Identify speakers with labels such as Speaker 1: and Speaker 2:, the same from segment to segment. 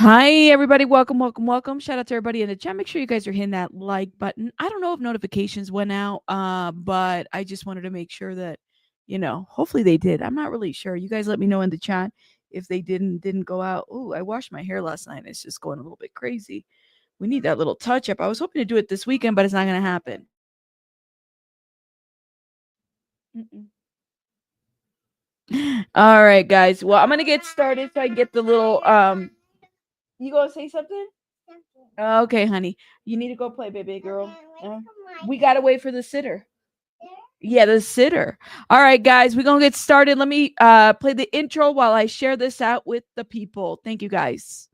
Speaker 1: Hi, everybody. Welcome, welcome, welcome. Shout out to everybody in the chat. Make sure you guys are hitting that like button. I don't know if notifications went out, but I just wanted to make sure that, hopefully they did. I'm not really sure. You guys let me know in the chat if they didn't go out. Oh, I washed my hair last night. It's just going a little bit crazy. We need that little touch up. I was hoping to do it this weekend, but it's not going to happen. All right, guys. Well, I'm going to get started so I can get the little, you going to say something? Okay, honey. You need to go play, baby girl. We got to wait for the sitter. Yeah, the sitter. All right, guys, we're going to get started. Let me play the intro while I share this out with the people. Thank you, guys.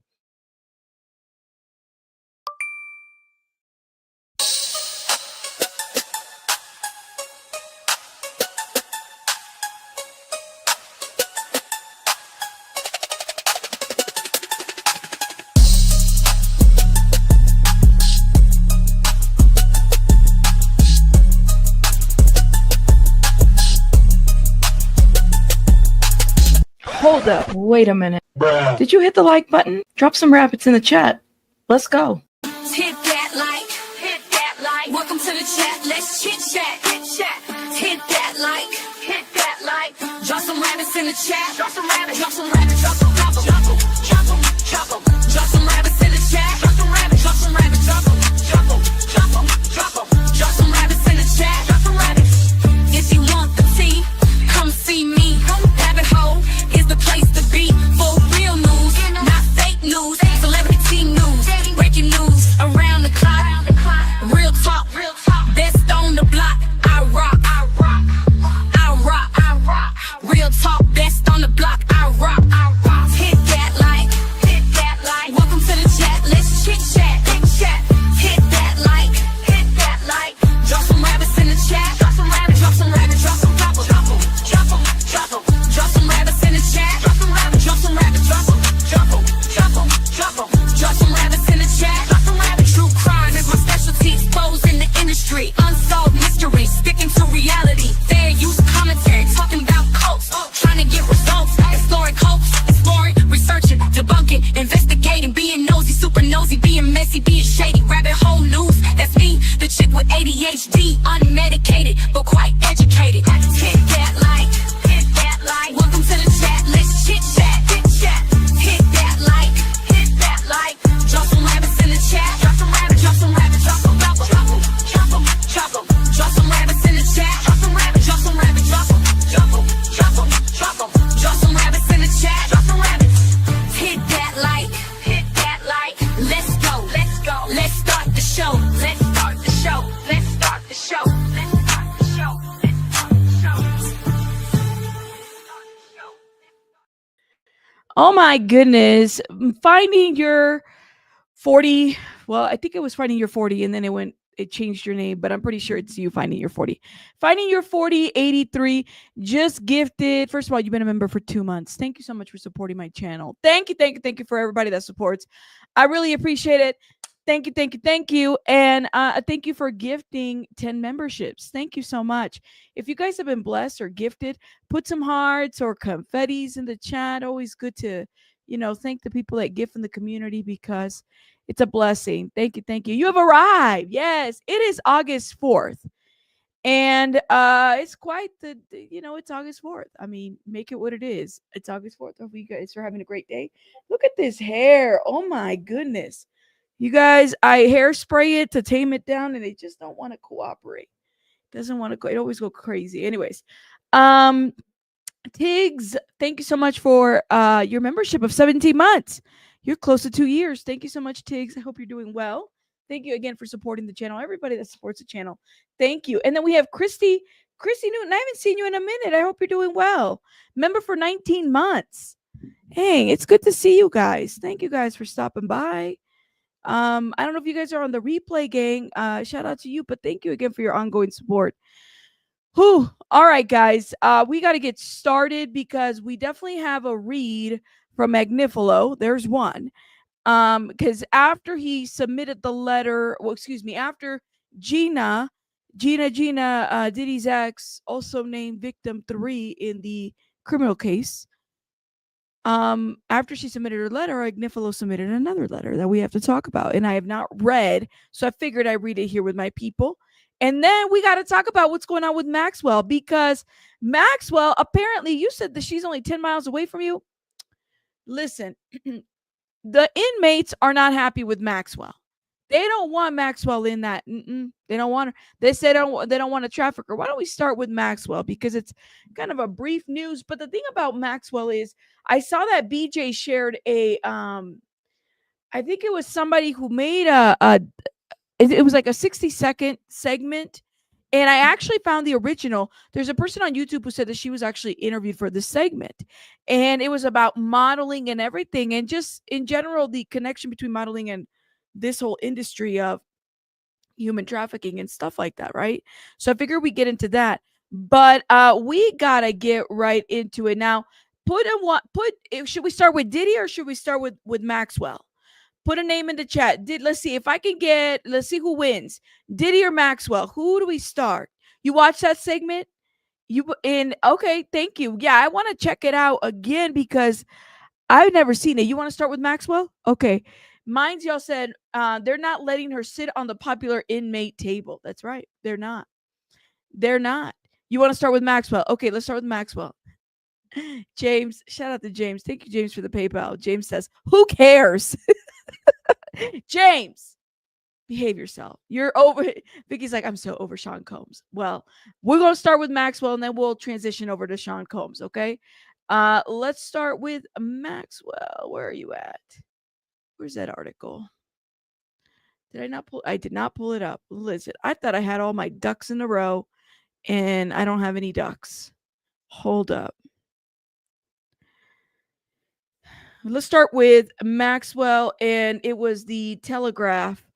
Speaker 1: Hold up. Wait a minute. Bruh. Did you hit the like button? Drop some rabbits in the chat. Let's go.
Speaker 2: Hit that like, hit that like. Welcome to the chat. Let's chit chat, hit chat. Hit that like, hit that like. Drop some rabbits in the chat. Drop some rabbits, drop some rabbits, drop some rabbits, drop them, drop them, drop them. Drop some rabbits in the chat. Drop some rabbits, drop some rabbits, drop them, drop them, drop them, drop them. Drop some rabbits in the chat. Drop some rabbits. If you want the tea, come see me. Rabbit hole is the place to be for real news, not fake news. Celebrity news, breaking news around the clock. Real talk, best on the block. I rock, I rock, I rock, I rock. Real talk, best on the block. I rock, I rock. Hit that like, hit that like. Welcome to the chat. Let's chit chat, hit chat. Hit that like, hit that like. Drop some rabbits in the chat. Drop some rabbits, drop some rabbits, drop some drop them, drop them, drop them, drop them. Drop some rabbits in the chat. Drop some rabbits, drop some rabbits, drop them, drop them, drop them, drop them. Drop some rabbits in the chat. Drop some rabbits. True crime is my specialty. Exposing the industry. Unsolved mysteries. Sticking to reality. Fair use commentary. Talking about cults. Trying to get results. Exploring cults. Exploring. Researching. Debunking. Investigating. Being nosy. Super nosy. Being messy. Being shady. Rabbit hole news. That's me. The chick with ADHD. Unmedicated. But quite educated. Hit that like. Hit that like. Welcome to the chat. Let's chit chat. Hit chat. Hit that like. Hit that like. Drop some rabbits in the chat. Drop some rabbits. Drop some rabbits. Drop some drop them. Drop them. Drop them. Drop some rabbits in the chat. Drop some rabbits. Drop some rabbits. Drop them. Drop them. Drop them. Drop them. Drop some rabbits in the chat. Drop some rabbits. Hit that like. Hit that like. Let's go. Let's go. Let's start the show. Let's start the show. Let's start the show. Let's start the show. Let's start the show.
Speaker 1: Oh my goodness. Finding your 40. Well, I think it was finding your 40 and then it changed your name, but I'm pretty sure it's you finding your 40. Finding your 40 83 just gifted. First of all, you've been a member for 2 months. Thank you so much for supporting my channel. Thank you for everybody that supports. I really appreciate it. Thank you. And thank you for gifting 10 memberships. Thank you so much. If you guys have been blessed or gifted, put some hearts or confettis in the chat. Always good to, thank the people that gift in the community because it's a blessing. Thank you. You have arrived. Yes, it is August 4th. And it's quite it's August 4th. I mean, make it what it is. It's August 4th. Hope you guys are having a great day. Look at this hair. Oh my goodness. You guys, I hairspray it to tame it down and they just don't want to cooperate. Doesn't want to it always go crazy. Anyways, Tiggs, thank you so much for your membership of 17 months. You're close to 2 years. Thank you so much, Tiggs. I hope you're doing well. Thank you again for supporting the channel. Everybody that supports the channel. Thank you. And then we have Christy Newton. I haven't seen you in a minute. I hope you're doing well. Member for 19 months. Hey, it's good to see you guys. Thank you guys for stopping by. I don't know if you guys are on the replay gang. Shout out to you, but thank you again for your ongoing support. Whew. All right, guys. We got to get started because we definitely have a read from Magnifilo. There's one. Because after he submitted the letter, after Gina, Diddy's ex, also named victim 3 in the criminal case, After she submitted her letter, Ignifilo submitted another letter that we have to talk about, and I have not read, so I figured I'd read it here with my people. And then we got to talk about what's going on with Maxwell, because Maxwell, apparently, you said that she's only 10 miles away from you. Listen, the inmates are not happy with Maxwell. They don't want Maxwell in that. They don't want her. They say they don't want a trafficker. Why don't we start with Maxwell, because it's kind of a brief news. But the thing about Maxwell is, I saw that BJ shared a I think it was somebody who made it was like a 60-second segment, and I actually found the original. There's a person on YouTube who said that she was actually interviewed for this segment, and it was about modeling and everything, and just in general the connection between modeling and this whole industry of human trafficking and stuff like that, right? So I figure we get into that, but we gotta get right into it now. Should we start with Diddy or should we start with Maxwell? Put a name in the chat. Let's see if I can get. Let's see who wins, Diddy or Maxwell. Who do we start? You watch that segment? Okay, thank you. Yeah, I want to check it out again because I've never seen it. You want to start with Maxwell? Okay. Mine's y'all said they're not letting her sit on the popular inmate table. That's right. They're not. They're not. You want to start with Maxwell? Okay, let's start with Maxwell. James, shout out to James. Thank you, James, for the PayPal. James says, who cares? James, behave yourself. You're over. Vicky's like, I'm so over Sean Combs. Well, we're going to start with Maxwell and then we'll transition over to Sean Combs, okay? Let's start with Maxwell. Where are you at? Where's that article? I did not pull it up. Listen, I thought I had all my ducks in a row and I don't have any ducks. Hold up. Let's start with Maxwell, and it was the Telegraph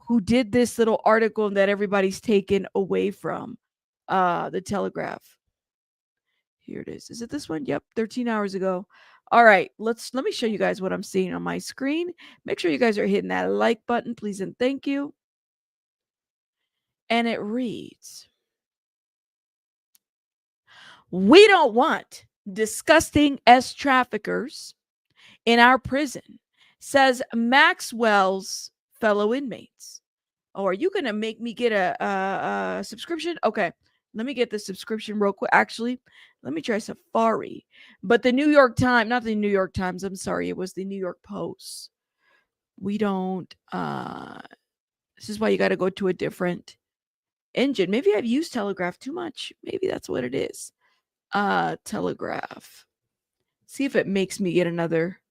Speaker 1: who did this little article that everybody's taken away from. The Telegraph. Here it is. Is it this one? Yep, 13 hours ago. All right, let me show you guys what I'm seeing on my screen. Make sure you guys are hitting that like button, please and thank you. And it reads, we don't want disgusting traffickers in our prison, says Maxwell's fellow inmates. Oh, are you going to make me get a subscription? Okay, let me get the subscription real quick. Actually, let me try Safari. But the New York Times, not the New York Times, I'm sorry, it was the New York Post. We don't, this is why you got to go to a different engine. Maybe I've used Telegraph too much. Maybe that's what it is. Telegraph. See if it makes me get another.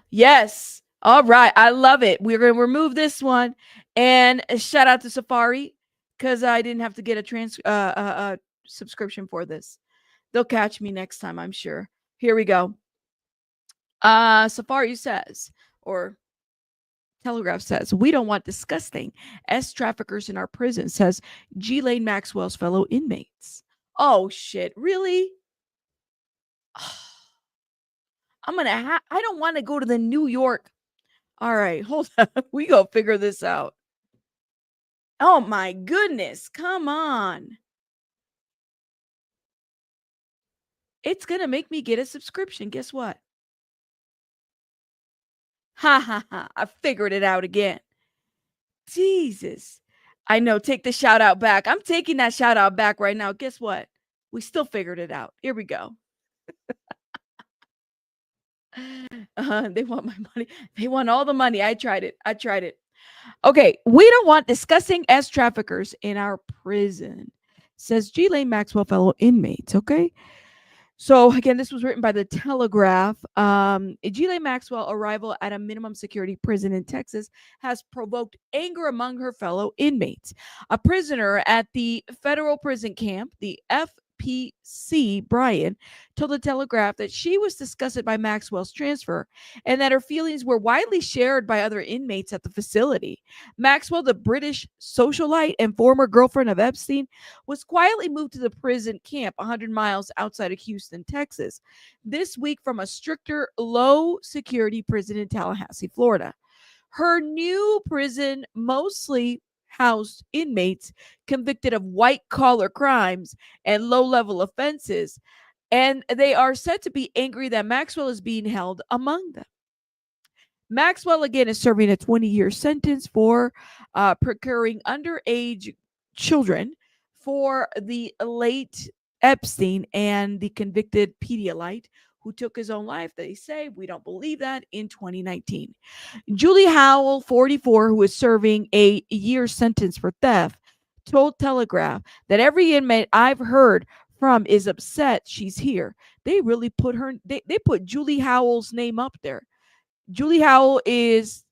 Speaker 1: Yes. All right. I love it. We're going to remove this one. And shout out to Safari because I didn't have to get a subscription for this. They'll catch me next time, I'm sure. Here we go. Safari says, or Telegraph says, we don't want disgusting traffickers in our prison, says Ghislaine Maxwell's fellow inmates. Oh, shit. Really? I don't want to go to the New York. All right, hold on. We go figure this out. Oh my goodness. Come on. It's going to make me get a subscription. Guess what? Ha ha ha. I figured it out again. Jesus. I know. Take the shout out back. I'm taking that shout out back right now. Guess what? We still figured it out. Here we go. They want my money. They want all the money. I tried it. Okay. We don't want disgusting traffickers in our prison, says Ghislaine Maxwell fellow inmates. Okay. So again, this was written by the Telegraph. Ghislaine Maxwell arrival at a minimum security prison in Texas has provoked anger among her fellow inmates. A prisoner at the federal prison camp, the FPC, Brian, told the Telegraph that she was disgusted by Maxwell's transfer and that her feelings were widely shared by other inmates at the facility. Maxwell, the British socialite and former girlfriend of Epstein, was quietly moved to the prison camp 100 miles outside of Houston, Texas, this week from a stricter, low-security prison in Tallahassee, Florida. Her new prison mostly housed inmates convicted of white-collar crimes and low-level offenses. And they are said to be angry that Maxwell is being held among them. Maxwell, again, is serving a 20-year sentence for procuring underage children for the late Epstein and the convicted Pedialyte who took his own life. They say, we don't believe that, in 2019. Julie Howell, 44, who is serving a year sentence for theft, told Telegraph that every inmate I've heard from is upset she's here. They really put they put Julie Howell's name up there. Julie Howell is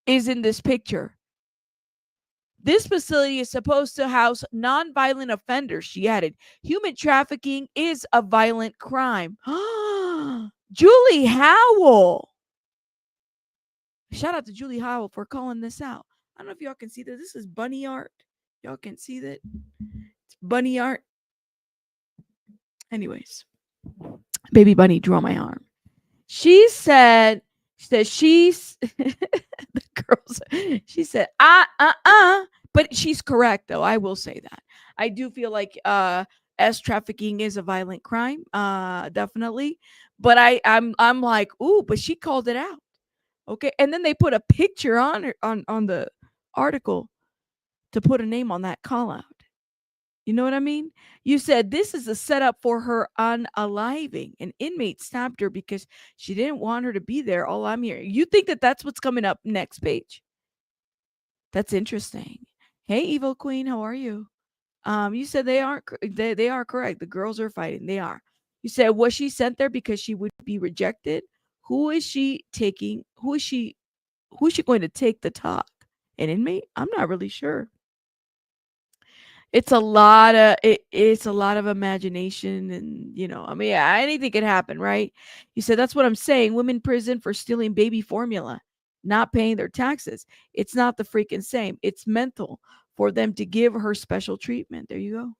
Speaker 1: in this picture. This facility is supposed to house nonviolent offenders, she added. Human trafficking is a violent crime. Julie Howell. Shout out to Julie Howell for calling this out. I don't know if y'all can see that. This is bunny art. Y'all can see that. It's bunny art. Anyways, baby bunny drew on my arm. She said she's the girls. She said, but she's correct though. I will say that. I do feel like S trafficking is a violent crime, definitely. But I'm like, ooh, but she called it out. Okay. And then they put a picture on her on the article to put a name on that call out. You know what I mean? You said this is a setup for her unaliving. An inmate stabbed her because she didn't want her to be there. All I'm hearing. You think that that's what's coming up next page? That's interesting. Hey, Evil Queen, how are you? You said they are correct. The girls are fighting. They are. You said, was she sent there because she would be rejected? Who is she taking? Who is she going to take the talk? An inmate? I'm not really sure. It's a lot of imagination, and I mean, anything could happen, right? You said that's what I'm saying. Women in prison for stealing baby formula, not paying their taxes. It's not the freaking same. It's mental for them to give her special treatment. There you go.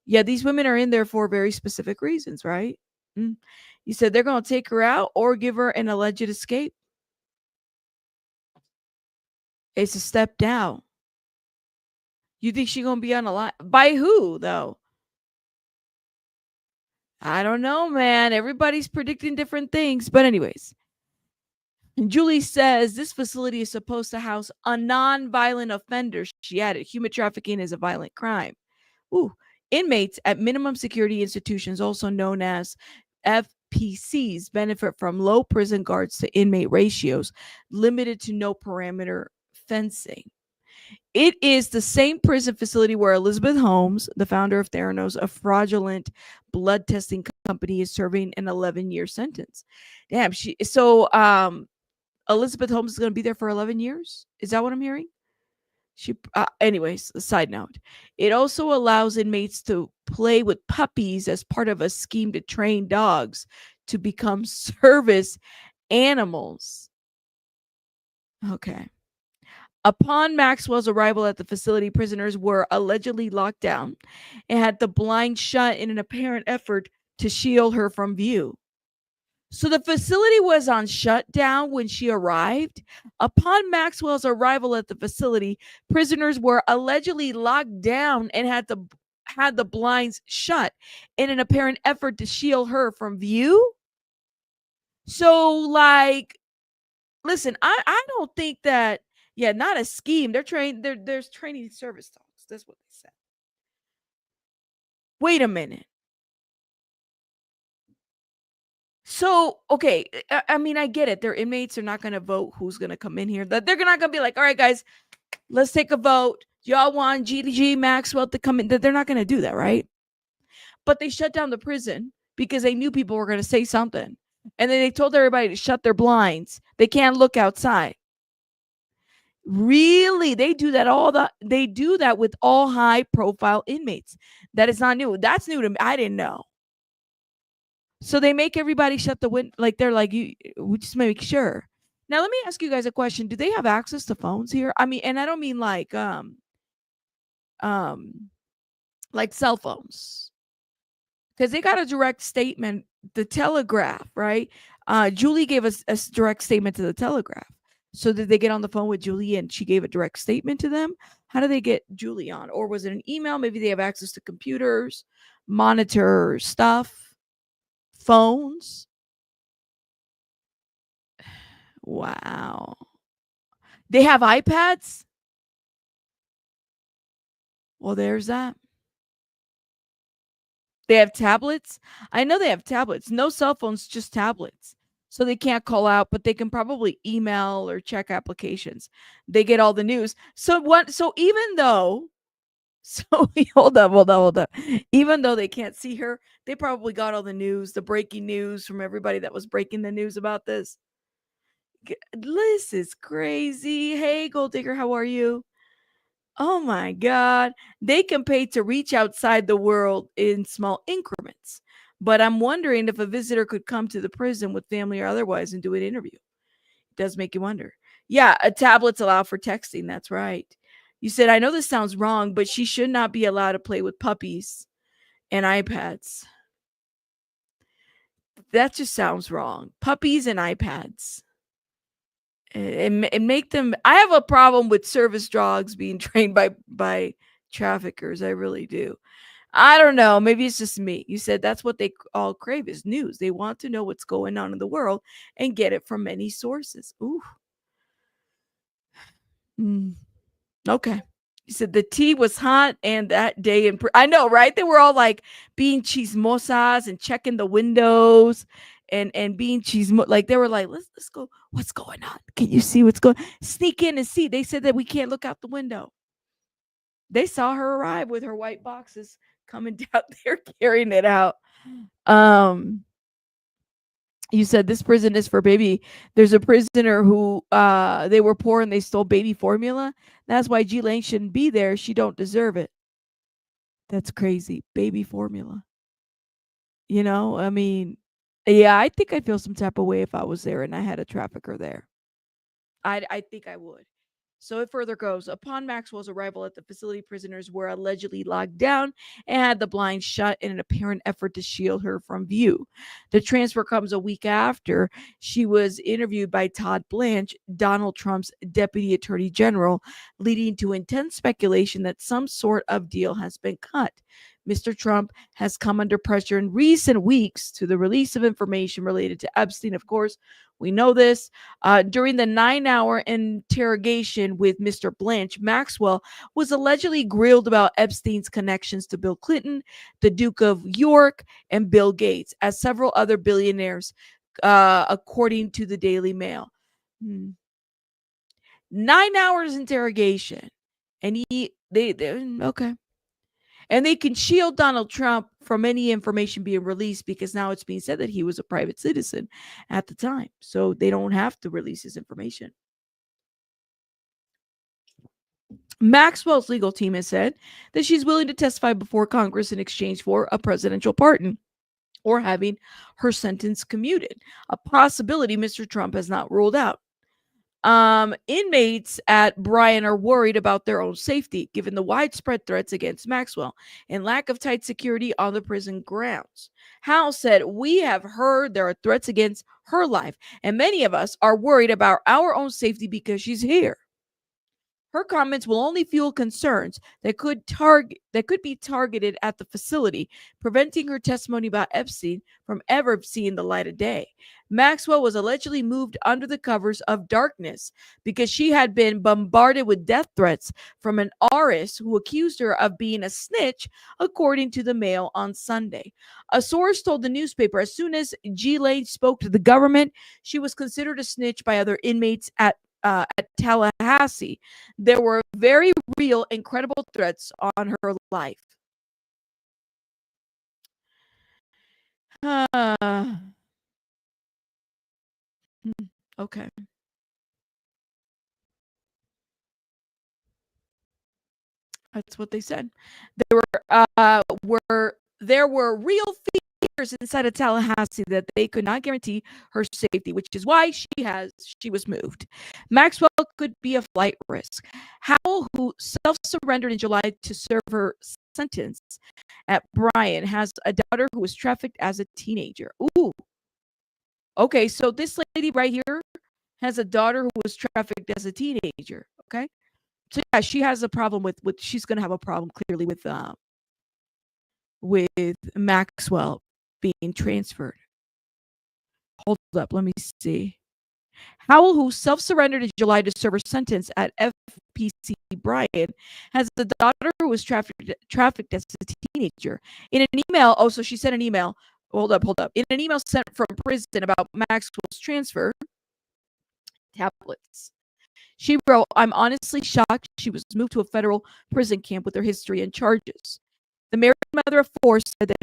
Speaker 1: Yeah, these women are in there for very specific reasons, right? You said they're going to take her out or give her an alleged escape. It's a step down. You think she's going to be on a line? By who, though? I don't know, man. Everybody's predicting different things. But anyways, Julie says this facility is supposed to house a non-violent offender. She added, human trafficking is a violent crime. Ooh. Inmates at minimum security institutions, also known as FPCs, benefit from low prison guards to inmate ratios, limited to no perimeter fencing. It is the same prison facility where Elizabeth Holmes, the founder of Theranos, a fraudulent blood testing company, is serving an 11-year sentence. Damn, Elizabeth Holmes is going to be there for 11 years? Is that what I'm hearing? Anyways, a side note. It also allows inmates to play with puppies as part of a scheme to train dogs to become service animals. Okay. Upon Maxwell's arrival at the facility, prisoners were allegedly locked down and had the blinds shut in an apparent effort to shield her from view. So the facility was on shutdown when she arrived. Upon Maxwell's arrival at the facility, prisoners were allegedly locked down and had the blinds shut in an apparent effort to shield her from view. So, like, listen, I don't think that. Yeah, not a scheme. They're trained. There's training service dogs. That's what they said. Wait a minute. So, okay, I mean, I get it. Their inmates are not going to vote who's going to come in here. They're not going to be like, all right, guys, let's take a vote. Y'all want Ghislaine Maxwell to come in? They're not going to do that, right? But they shut down the prison because they knew people were going to say something. And then they told everybody to shut their blinds. They can't look outside. Really? They do that with all high profile inmates. That is not new. That's new to me. I didn't know. So they make everybody shut the window. Like they're like, we just make sure. Now let me ask you guys a question. Do they have access to phones here? I mean, and I don't mean like cell phones. Because they got a direct statement, the Telegraph, right? Julie gave us a direct statement to the Telegraph. So did they get on the phone with Julie and she gave a direct statement to them? How do they get Julie on? Or was it an email? Maybe they have access to computers, monitor stuff. phones. Wow. They have iPads? Well, there's that. They have tablets? I know they have tablets. No cell phones, just tablets. So they can't call out, but they can probably email or check applications. They get all the news. So even though so hold up. Even though they can't see her, they probably got all the news, the breaking news from everybody that was breaking the news about this. This is crazy. Hey, Gold Digger, how are you? Oh my God. They can pay to reach outside the world in small increments. But I'm wondering if a visitor could come to the prison with family or otherwise and do an interview. It does make you wonder. Yeah, tablets allow for texting. That's right. You said, I know this sounds wrong, but she should not be allowed to play with puppies and iPads. That just sounds wrong. Puppies and iPads. And make them. I have a problem with service dogs being trained by traffickers. I really do. I don't know. Maybe it's just me. You said that's what they all crave is news. They want to know what's going on in the world and get it from many sources. Ooh. Okay. You said the tea was hot and that day I know, right? They were all like being chismosas and checking the windows and being like they were like, let's go. What's going on? Can you see what's going? Sneak in and see. They said that we can't look out the window. They saw her arrive with her white boxes coming down there carrying it out. You said this prison is for baby. There's a prisoner who they were poor and they stole baby formula. That's why Ghislaine shouldn't be there. She don't deserve it. That's crazy. Baby formula. I mean, yeah, I think I'd feel some type of way if I was there and I had a trafficker there. I think I would. So it further goes. Upon Maxwell's arrival at the facility, prisoners were allegedly locked down and had the blinds shut in an apparent effort to shield her from view. The transfer comes a week after she was interviewed by Todd Blanche, Donald Trump's deputy attorney general, leading to intense speculation that some sort of deal has been cut. Mr. Trump has come under pressure in recent weeks to the release of information related to Epstein. Of course, we know this. During the 9-hour interrogation with Mr. Blanche, Maxwell was allegedly grilled about Epstein's connections to Bill Clinton, the Duke of York, and Bill Gates, as several other billionaires, according to the Daily Mail. 9 hours interrogation. And they okay. And they can shield Donald Trump from any information being released because now it's being said that he was a private citizen at the time. So they don't have to release his information. Maxwell's legal team has said that she's willing to testify before Congress in exchange for a presidential pardon or having her sentence commuted, a possibility Mr. Trump has not ruled out. Inmates at Bryan are worried about their own safety, given the widespread threats against Maxwell and lack of tight security on the prison grounds. Howell said, "We have heard there are threats against her life, and many of us are worried about our own safety because she's here." Her comments will only fuel concerns that could be targeted at the facility, preventing her testimony about Epstein from ever seeing the light of day. Maxwell was allegedly moved under the covers of darkness because she had been bombarded with death threats from an heiress who accused her of being a snitch, according to the Mail on Sunday. A source told the newspaper as soon as Ghislaine spoke to the government, she was considered a snitch by other inmates at Tallahassee. There were very real and credible threats on her life. Okay. That's what they said. There were real fears inside of Tallahassee that they could not guarantee her safety, which is why she was moved. Maxwell could be a flight risk. Howell, who self-surrendered in July to serve her sentence at Bryan, has a daughter who was trafficked as a teenager. Ooh. Okay, so this lady right here has a daughter who was trafficked as a teenager. Okay. So yeah, she has a problem with she's gonna have a problem clearly with Maxwell being transferred. Hold up, let me see. Howell, who self-surrendered in July to serve her sentence at FPC Bryan, has a daughter who was trafficked as a teenager. In an email, so she sent an email. Hold up. In an email sent from prison about Maxwell's transfer tablets, she wrote, "I'm honestly shocked she was moved to a federal prison camp with her history and charges." The married mother of four said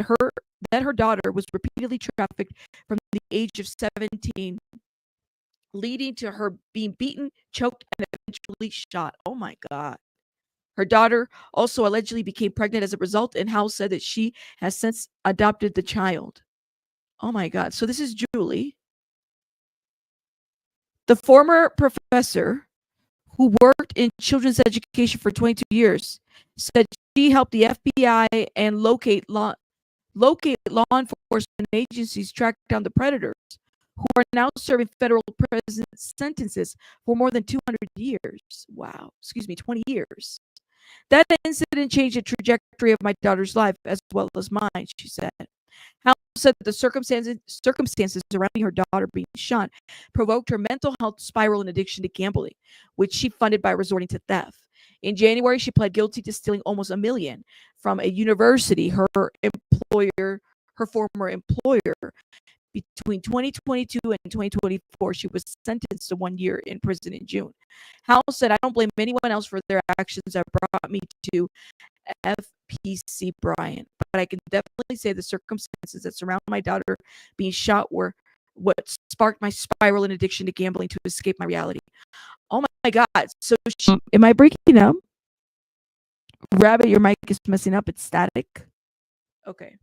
Speaker 1: that her daughter was repeatedly trafficked from the age of 17, leading to her being beaten, choked, and eventually shot. Oh my God. Her daughter also allegedly became pregnant as a result, and Howell said that she has since adopted the child. Oh my God. So this is Julie, the former professor who worked in children's education for 22 years, said she helped the FBI and locate law enforcement agencies track down the predators, who are now serving federal prison sentences for more than 200 years. Wow. 20 years. That incident changed the trajectory of my daughter's life as well as mine, she said. Howell said that the circumstances surrounding her daughter being shot provoked her mental health spiral and addiction to gambling, which she funded by resorting to theft. In January, she pled guilty to stealing almost $1 million from a university, her former employer. Between 2022 and 2024, she was sentenced to 1 year in prison in June. Howell said, "I don't blame anyone else for their actions that brought me to FPC Bryan, but I can definitely say the circumstances that surround my daughter being shot were what sparked my spiral and addiction to gambling to escape my reality." Oh my God. So am I breaking up? Rabbit, your mic is messing up. It's static. Okay.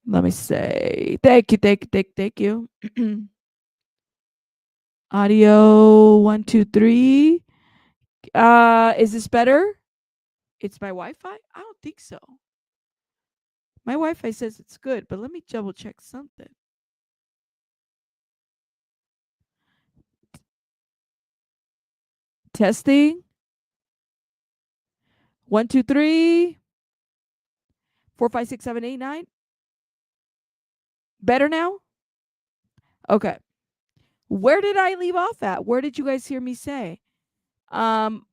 Speaker 1: Let me say thank you. Audio 1, 2, 3. Is this better? It's my Wi-Fi? I don't think so. My Wi-Fi says it's good, but let me double check something. Testing. 1, 2, 3. 4, 5, 6, 7, 8, 9. Better now? Okay. Where did I leave off at? Where did you guys hear me say?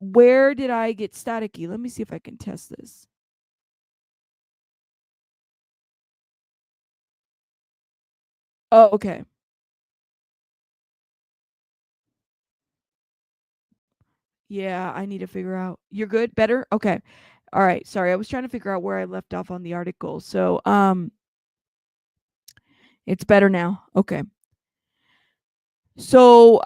Speaker 1: Where did I get staticky? Let me see if I can test this. Oh, okay. Yeah, I need to figure out. You're good? Better? Okay. All right. Sorry, I was trying to figure out where I left off on the article. So, it's better now. Okay. So,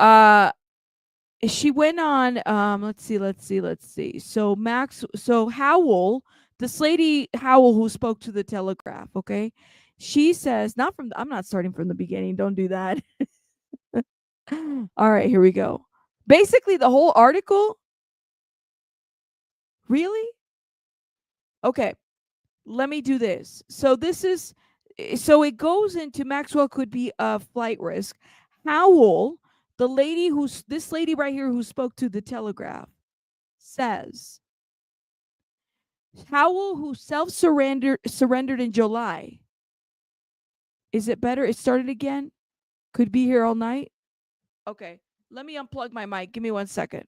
Speaker 1: she went on, let's see. So Howell, this lady Howell who spoke to the Telegraph, okay? She says, I'm not starting from the beginning. Don't do that. All right, here we go. Basically, the whole article. Really? Okay. Let me do this. So it goes into Maxwell could be a flight risk. Howell, this lady right here who spoke to the Telegraph, says Howell, who surrendered in July. Is it better? It started again? Could be here all night? Okay. Let me unplug my mic. Give me 1 second.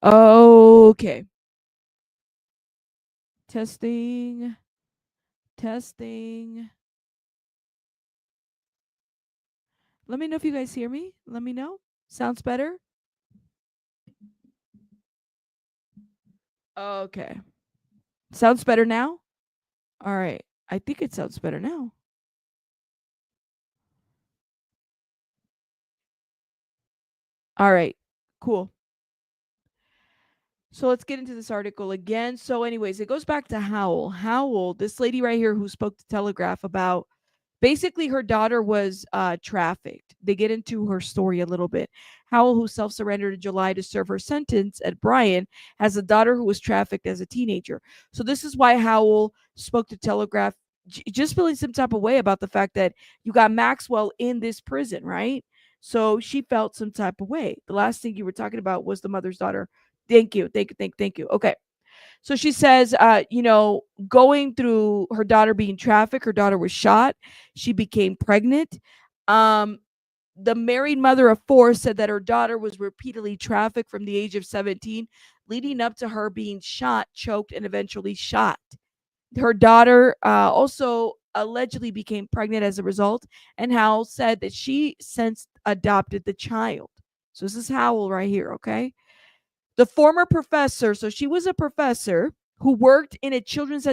Speaker 1: Okay. Testing. Let me know if you guys hear me. Let me know. Sounds better? Okay. Sounds better now? All right. I think it sounds better now. All right. Cool. So let's get into this article again. So anyways, it goes back to Howell. Howell, this lady right here who spoke to Telegraph about basically her daughter was trafficked. They get into her story a little bit. Howell, who self-surrendered in July to serve her sentence at Bryan, has a daughter who was trafficked as a teenager. So this is why Howell spoke to Telegraph just feeling some type of way about the fact that you got Maxwell in this prison, right? So she felt some type of way. The last thing you were talking about was the mother's daughter. Thank you. Thank you. Okay. So she says, going through her daughter being trafficked, her daughter was shot. She became pregnant. Um, the married mother of four said that her daughter was repeatedly trafficked from the age of 17, leading up to her being shot, choked, and eventually shot. Her daughter also allegedly became pregnant as a result, and Howell said that she since adopted the child. So this is Howell right here, okay? The former professor, so she was a professor who worked in children's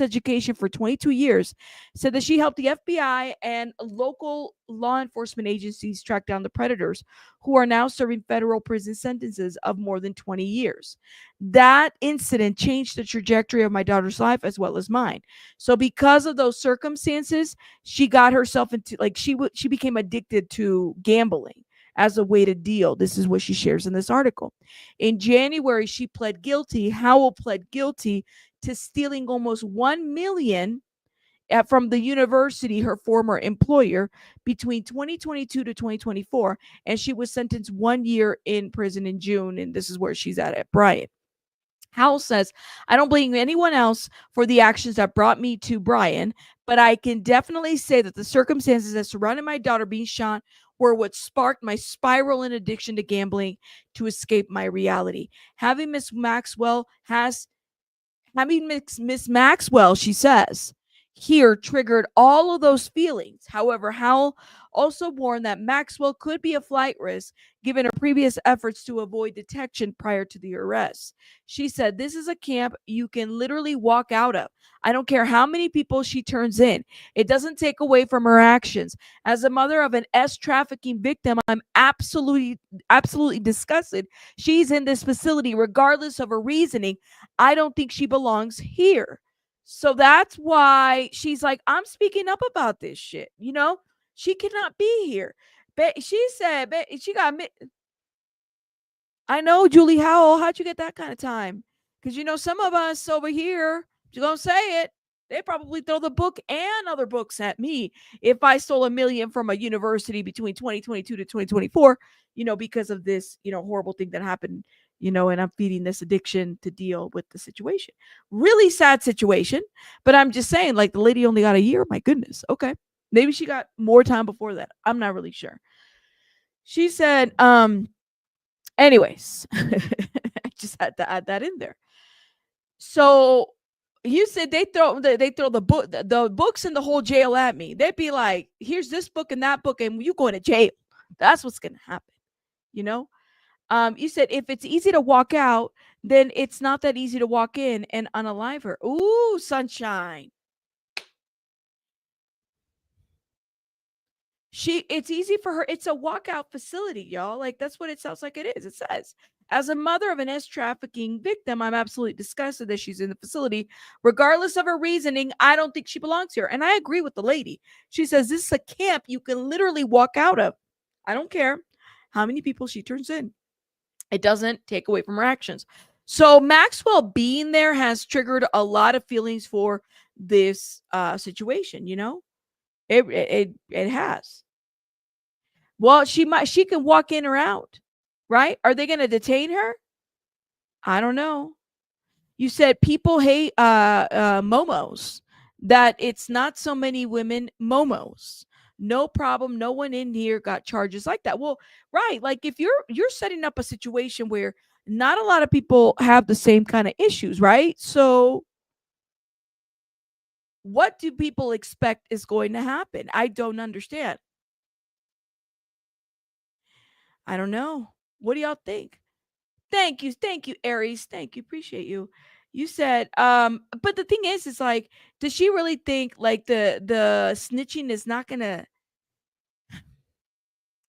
Speaker 1: education for 22 years, said that she helped the FBI and local law enforcement agencies track down the predators, who are now serving federal prison sentences of more than 20 years. That incident changed the trajectory of my daughter's life as well as mine. So because of those circumstances, she got herself into, like, she became addicted to gambling as a way to deal. This is what she shares in this article. In January, she pled guilty. Howell pled guilty to stealing almost 1 million from the university, her former employer, between 2022 to 2024, and she was sentenced 1 year in prison in June, and this is where she's at Bryant. Howell says, I don't blame anyone else for the actions that brought me to Brian, but I can definitely say that the circumstances that surrounded my daughter being shot were what sparked my spiral in addiction to gambling to escape my reality. Having Miss Maxwell, she says, here triggered all of those feelings. However, Howell also warned that Maxwell could be a flight risk given her previous efforts to avoid detection prior to the arrest. She said, this is a camp you can literally walk out of. I don't care how many people she turns in. It doesn't take away from her actions. As a mother of an S trafficking victim, I'm absolutely disgusted she's in this facility regardless of her reasoning. I don't think she belongs here. So that's why she's like, I'm speaking up about this shit. She cannot be here. But she said, she got me. I know, Julie Howell. How'd you get that kind of time? Because, some of us over here, you're going to say it, they probably throw the book and other books at me if I stole 1 million from a university between 2022 to 2024, because of this, horrible thing that happened, and I'm feeding this addiction to deal with the situation. Really sad situation. But I'm just saying, like, the lady only got a year. My goodness. Okay. Maybe she got more time before that. I'm not really sure. She said, anyways, I just had to add that in there. So you said they throw the books in the whole jail at me. They'd be like, here's this book and that book, and you going to jail. That's what's gonna happen. You said if it's easy to walk out, then it's not that easy to walk in and unalive her. Ooh, sunshine. It's easy for her. It's a walkout facility, y'all. Like, that's what it sounds like it is. It says, as a mother of an S trafficking victim, I'm absolutely disgusted that she's in the facility. Regardless of her reasoning, I don't think she belongs here. And I agree with the lady. She says, this is a camp you can literally walk out of. I don't care how many people she turns in. It doesn't take away from her actions. So Maxwell being there has triggered a lot of feelings for this situation, It has. Well, she can walk in or out, right? Are they going to detain her? I don't know. You said people hate momos, that it's not so many women momos. No problem. No one in here got charges like that. Well, right. Like, if you're setting up a situation where not a lot of people have the same kind of issues, right? So what do people expect is going to happen? I don't understand. I don't know. What do y'all think? Thank you, Aries. Thank you, appreciate you. You said, but the thing is like, does she really think like the snitching is not gonna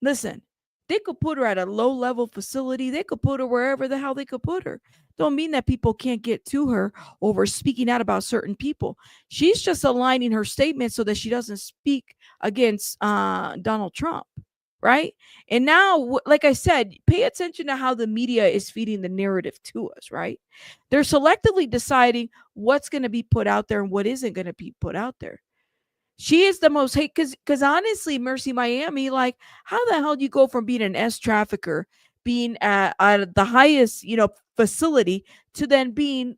Speaker 1: listen? They could put her at a low level facility. They could put her wherever the hell they could put her. Don't mean that people can't get to her over speaking out about certain people. She's just aligning her statement so that she doesn't speak against Donald Trump, right? And now, like I said, pay attention to how the media is feeding the narrative to us, right? They're selectively deciding what's going to be put out there and what isn't going to be put out there. She is the most hate, because honestly, Mercy Miami, like, how the hell do you go from being an S trafficker, being at the highest, facility, to then being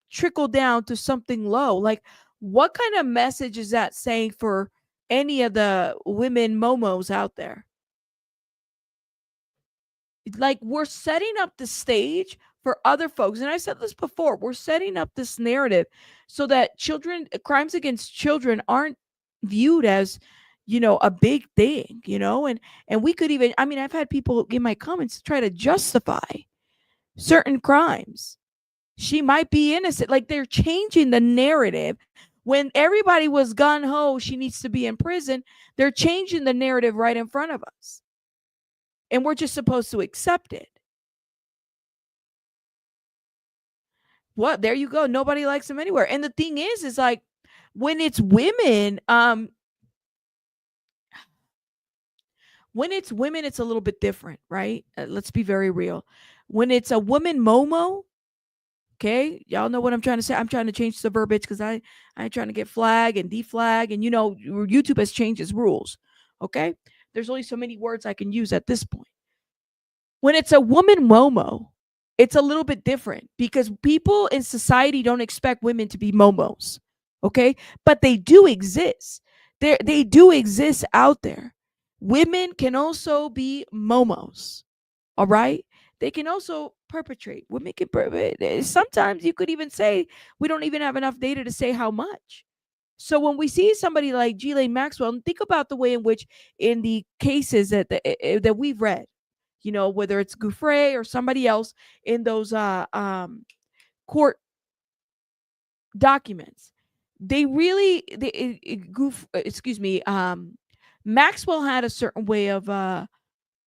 Speaker 1: trickled down to something low? Like, what kind of message is that saying for any of the women momos out there? Like, we're setting up the stage for other folks, and I said this before, we're setting up this narrative so that crimes against children aren't viewed as, a big thing, and we could even, I mean, I've had people in my comments try to justify certain crimes. She might be innocent. Like, they're changing the narrative. When everybody was gun-ho, she needs to be in prison, they're changing the narrative right in front of us, and we're just supposed to accept it. What? There you go. Nobody likes them anywhere. And the thing is like, when it's women, it's a little bit different, right? Let's be very real. When it's a woman Momo, okay, y'all know what I'm trying to say. I'm trying to change the verbiage because I ain't trying to get flag and deflag, and YouTube has changed its rules. Okay, there's only so many words I can use at this point. When it's a woman Momo, it's a little bit different because people in society don't expect women to be momos. Okay, but they do exist. They do exist out there. Women can also be momos. All right, they can also perpetrate. Women can perpetrate. Sometimes you could even say we don't even have enough data to say how much. So when we see somebody like Ghislaine Maxwell, and think about the way in which, in the cases that we've read, whether it's Gouffre or somebody else in those court documents, they really Maxwell had a certain way of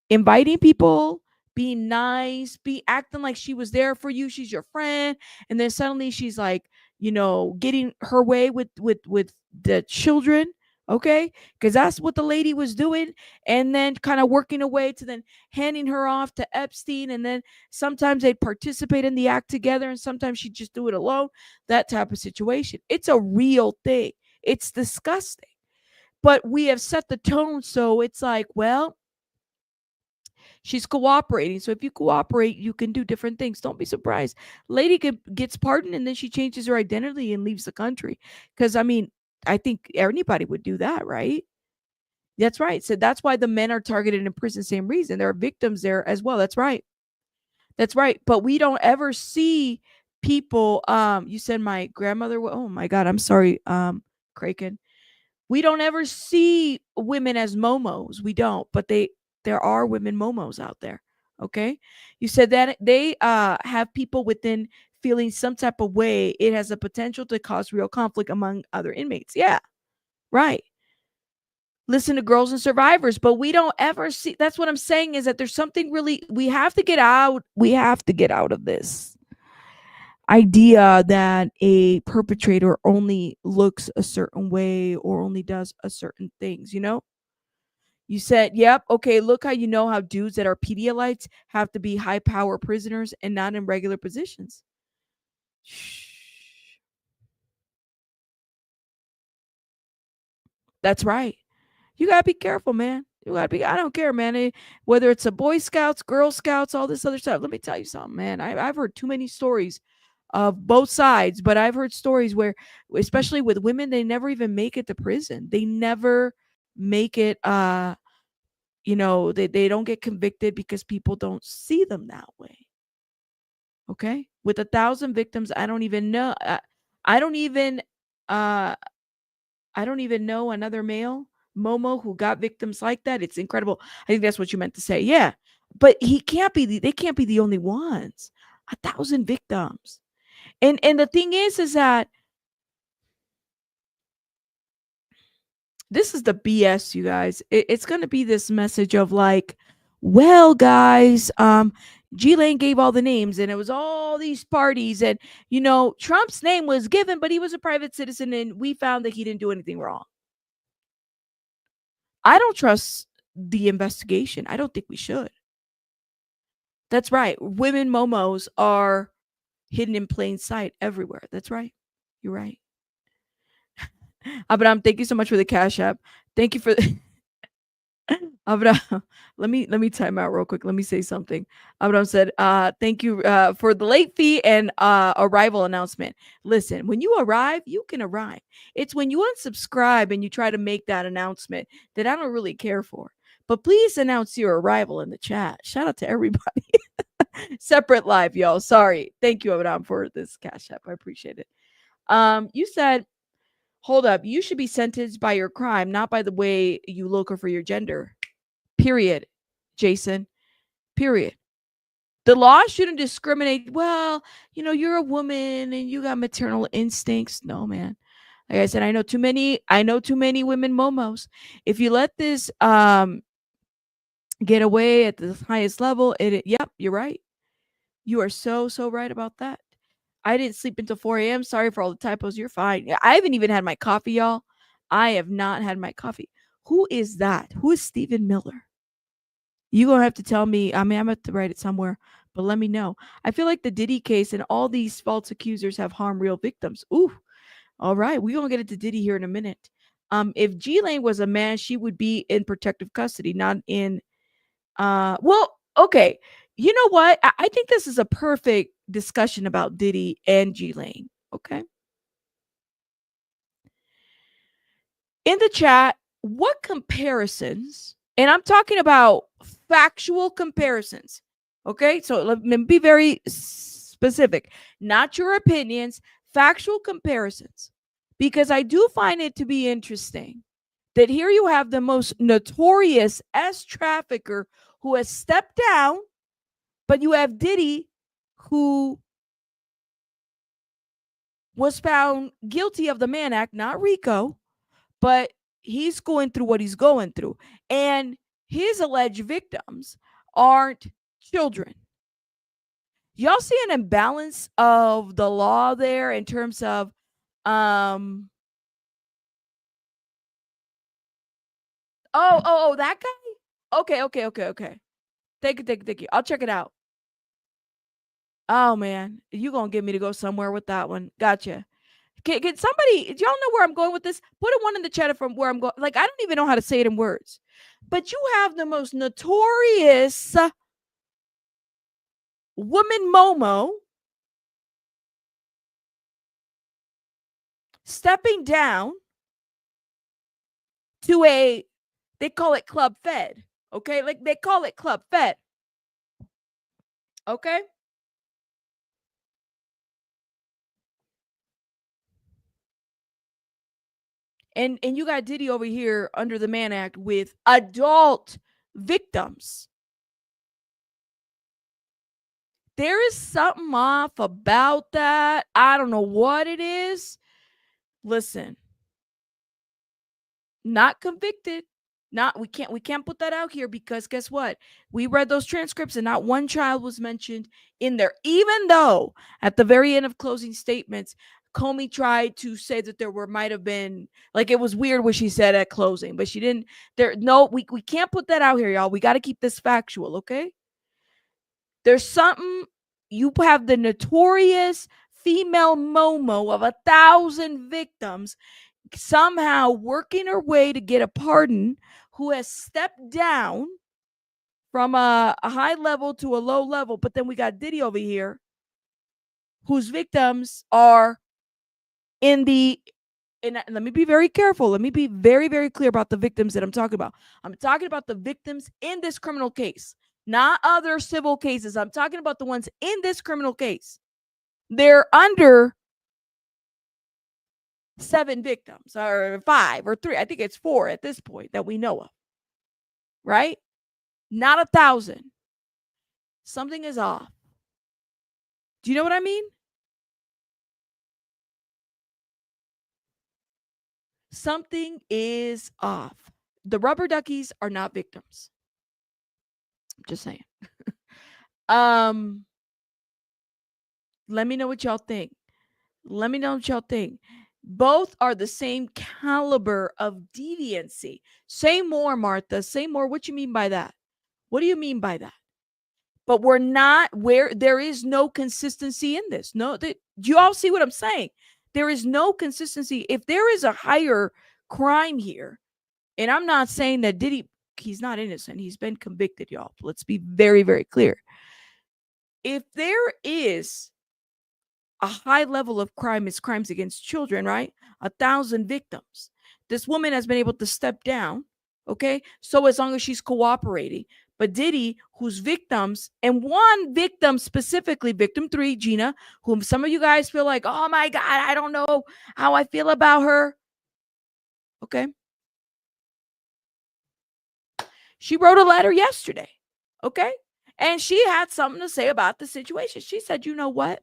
Speaker 1: inviting people, being nice, be acting like she was there for you, she's your friend, and then suddenly she's like, getting her way with the children, okay? Because that's what the lady was doing, and then kind of working away to then handing her off to Epstein, and then sometimes they'd participate in the act together, and sometimes she'd just do it alone. That type of situation. It's a real thing. It's disgusting. But we have set the tone so it's like, well, she's cooperating. So if you cooperate, you can do different things. Don't be surprised. Lady gets pardoned and then she changes her identity and leaves the country. Because, I mean, I think anybody would do that, right? That's right. So that's why the men are targeted in prison. Same reason. There are victims there as well. That's right. That's right. But we don't ever see people. You said my grandmother. Oh my God. I'm sorry, Kraken. We don't ever see women as momos. We don't, but there are women momos out there. Okay. You said that they have people within feeling some type of way. It has a potential to cause real conflict among other inmates. Yeah. Right. Listen to Girls and Survivors, but we don't ever see. That's what I'm saying, is that there's something really, we have to get out. We have to get out of this idea that a perpetrator only looks a certain way or only does a certain things, You said, yep, okay, look how how dudes that are Pedialites have to be high power prisoners and not in regular positions. Shh. That's right. You gotta be careful, man. You gotta be, I don't care, man. Whether it's a Boy Scouts, Girl Scouts, all this other stuff. Let me tell you something, man. I've heard too many stories of both sides, but I've heard stories where, especially with women, they never even make it to prison. They never make it they don't get convicted because people don't see them that way. Okay? With 1,000 victims, I don't even know. I don't even know another male Momo who got victims like that. It's incredible. I think that's what you meant to say. Yeah. But they can't be the only ones. 1,000 victims. And the thing is that this is the BS, you guys. It's going to be this message of like, well, guys, Ghislaine gave all the names and it was all these parties, and Trump's name was given, but he was a private citizen and we found that he didn't do anything wrong. I don't trust the investigation. I don't think we should. That's right. Women momos are hidden in plain sight everywhere. That's right. You're right. Abraham, thank you so much for the Cash App. Thank you for Abraham. Let me time out real quick. Let me say something. Abraham said, thank you for the late fee and arrival announcement. Listen, when you arrive, you can arrive. It's when you unsubscribe and you try to make that announcement that I don't really care for. But please announce your arrival in the chat. Shout out to everybody. Separate live, y'all. Sorry. Thank you, Abraham, for this Cash App. I appreciate it. You said, hold up, you should be sentenced by your crime, not by the way you look or for your gender. Period, Jason. Period. The law shouldn't discriminate. Well, you're a woman and you got maternal instincts. No, man. Like I said, I know too many women momos. If you let this get away at the highest level, yep, you're right. You are so right about that. I didn't sleep until 4 a.m. Sorry for all the typos. You're fine. I haven't even had my coffee, y'all. I have not had my coffee. Who is that? Who is Stephen Miller? You gonna have to tell me. I mean, I'm gonna have to write it somewhere, but let me know. I feel like the Diddy case and all these false accusers have harmed real victims. Ooh, all right. We're gonna get into Diddy here in a minute. If Ghislaine was a man, she would be in protective custody, not in well, okay. You know what? I think this is a perfect discussion about Diddy and Ghislaine. Okay. In the chat, what comparisons, and I'm talking about factual comparisons. Okay. So let me be very specific, not your opinions, factual comparisons. Because I do find it to be interesting that here you have the most notorious trafficker who has stepped down, but you have Diddy who was found guilty of the Mann Act, not RICO, but he's going through what he's going through. And his alleged victims aren't children. Y'all see an imbalance of the law there in terms of that guy? Okay. Thank you. I'll check it out. Oh man, you gonna get me to go somewhere with that one. Gotcha. Can somebody, do y'all know where I'm going with this? Put a one in the chat from where I'm going. Like, I don't even know how to say it in words. But you have the most notorious woman Momo stepping down to they call it Club Fed. Okay? Like, they call it Club Fed. Okay? And you got Diddy over here under the Mann Act with adult victims. There is something off about that. I don't know what it is. Listen, not convicted. We can't put that out here because guess what? We read those transcripts and not one child was mentioned in there, even though at the very end of closing statements, Comey tried to say that might have been, like, it was weird what she said at closing, but she didn't. We can't put that out here, y'all. We got to keep this factual, okay? There's something. You have the notorious female Momo of 1,000 victims somehow working her way to get a pardon, who has stepped down from a high level to a low level. But then we got Diddy over here, whose victims are in the, and let me be very careful. Let me be very, very clear about the victims that I'm talking about. I'm talking about the victims in this criminal case, not other civil cases. I'm talking about the ones in this criminal case. They're under 7 victims, or 5 or 3. I think it's 4 at this point that we know of. Right? Not 1,000. Something is off. Do you know what I mean? Something is off. The rubber duckies are not victims. I'm just saying. Let me know what y'all think. Both are the same caliber of deviancy. Say more, Martha. Say more. What you mean by that? What do you mean by that? But we're not where there is no consistency in this. No, do you all see what I'm saying? There is no consistency. If there is a higher crime here, and I'm not saying that Diddy, he's not innocent. He's been convicted, y'all. Let's be very, very clear. If there is a high level of crime, is crimes against children, right? 1,000 victims. This woman has been able to step down, okay? So as long as she's cooperating. But Diddy, whose victims, and one victim specifically, victim 3, Gina, whom some of you guys feel like, oh my God, I don't know how I feel about her. Okay. She wrote a letter yesterday. Okay. And she had something to say about the situation. She said, you know what?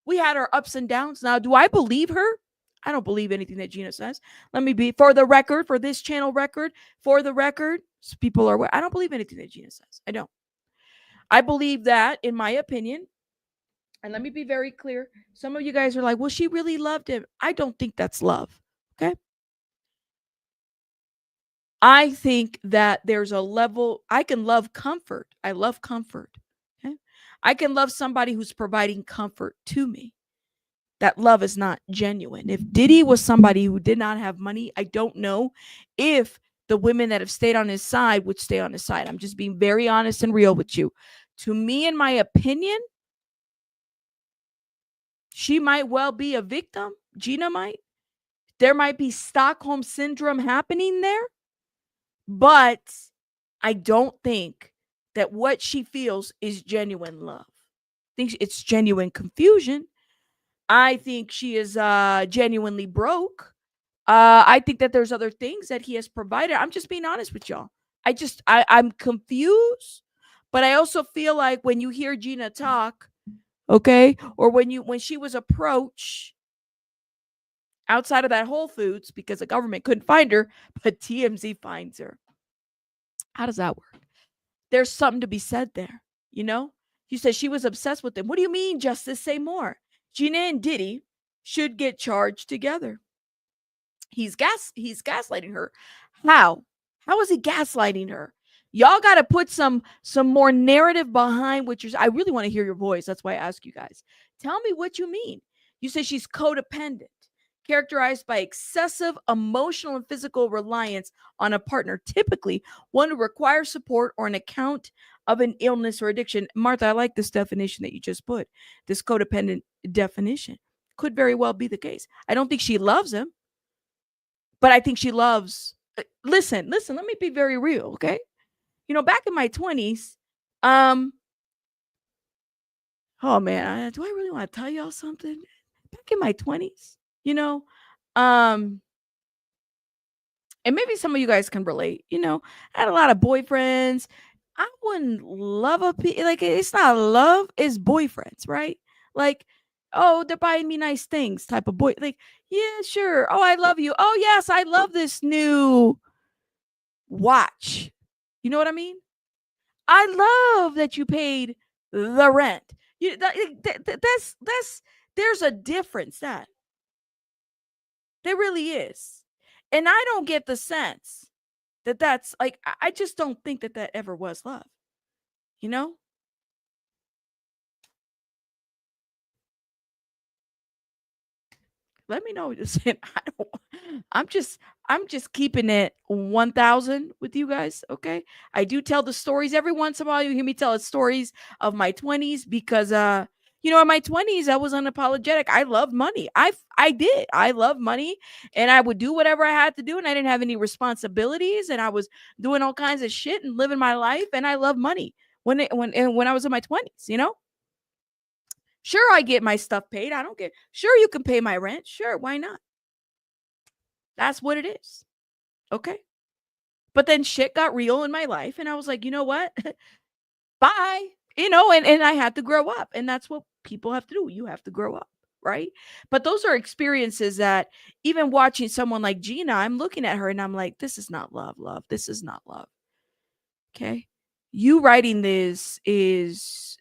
Speaker 1: We had our ups and downs. Now, do I believe her? I don't believe anything that Gina says. Let me be, for the record, for this channel record, for the record, people are aware. I don't believe anything that Gina says. I don't. I believe that, in my opinion, and let me be very clear. Some of you guys are like, well, she really loved him. I don't think that's love. Okay. I think that there's a level, I can love comfort. I love comfort. Okay? I can love somebody who's providing comfort to me. That love is not genuine. If Diddy was somebody who did not have money, I don't know if the women that have stayed on his side would stay on his side. I'm just being very honest and real with you. To me, in my opinion, she might well be a victim. Gina might. There might be Stockholm syndrome happening there. But I don't think that what she feels is genuine love. I think it's genuine confusion. I think she is genuinely broke. I think that there's other things that he has provided. I'm just being honest with y'all. I'm confused, but I also feel like when you hear Gina talk, okay, or when she was approached outside of that Whole Foods because the government couldn't find her, but TMZ finds her. How does that work? There's something to be said there, you know? You said she was obsessed with him. What do you mean, Justice? Say more. Gina and Diddy should get charged together. He's gaslighting her. How? How is he gaslighting her? Y'all got to put some more narrative behind what you're. I really want to hear your voice. That's why I ask you guys. Tell me what you mean. You say she's codependent, characterized by excessive emotional and physical reliance on a partner, typically one who requires support or an account of an illness or addiction. Martha, I like this definition that you just put. This codependent definition could very well be the case. I don't think she loves him, but I think she loves. Listen, let me be very real, okay? You know, back in my 20s, oh man, do I really want to tell y'all something? Back in my 20s, you know, and maybe some of you guys can relate, you know, I had a lot of boyfriends. I wouldn't love like, it's not love, it's boyfriends, right? Like, oh, they're buying me nice things type of boy. Like, yeah, sure. Oh, I love you. Oh, yes, I love this new watch. You know what I mean? I love that you paid the rent. That's there's a difference that there really is. And I don't get the sense that that's like, I just don't think that that ever was love, you know? Let me know what you're saying. I'm just keeping it 1,000 with you guys, okay? I do tell the stories every once in a while. You hear me tell stories of my 20s because you know, in my 20s I was unapologetic. I loved money. I did. I loved money, and I would do whatever I had to do, and I didn't have any responsibilities, and I was doing all kinds of shit and living my life, and I loved money when I was in my 20s, you know? Sure, I get my stuff paid. I don't get. Sure, you can pay my rent. Sure, why not? That's what it is. Okay. But then shit got real in my life, and I was like, you know what? Bye. You know, and I had to grow up. And that's what people have to do. You have to grow up. Right. But those are experiences that even watching someone like Gina, I'm looking at her and I'm like, this is not love. This is not love. Okay. You writing this is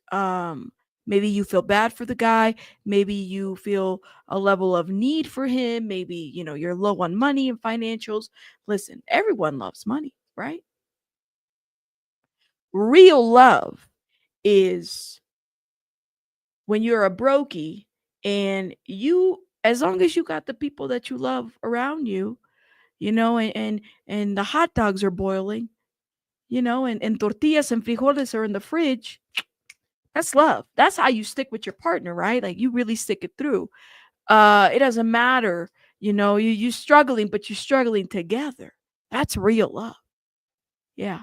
Speaker 1: Maybe you feel bad for the guy. Maybe you feel a level of need for him. Maybe, you're low on money and financials. Listen, everyone loves money, right? Real love is when you're a brokey and as long as you got the people that you love around you, and the hot dogs are boiling, and tortillas and frijoles are in the fridge, that's love. That's how you stick with your partner, right? Like, you really stick it through. It doesn't matter, you struggling, but you're struggling together. That's real love. Yeah.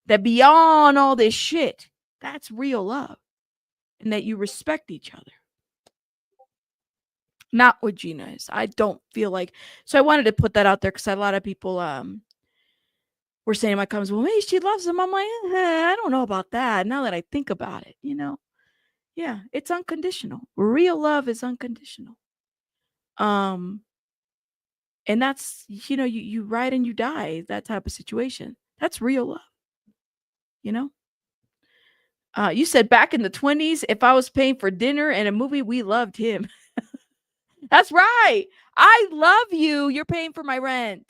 Speaker 1: That beyond all this shit, that's real love. And that you respect each other. Not what Gina is. I don't feel like. So I wanted to put that out there because a lot of people were saying in my comments, well, maybe she loves him. I'm like, I don't know about that. Now that I think about it, yeah, it's unconditional. Real love is unconditional. And that's, you ride and you die, that type of situation. That's real love. You said back in the 20s, if I was paying for dinner and a movie, we loved him. That's right. I love you. You're paying for my rent.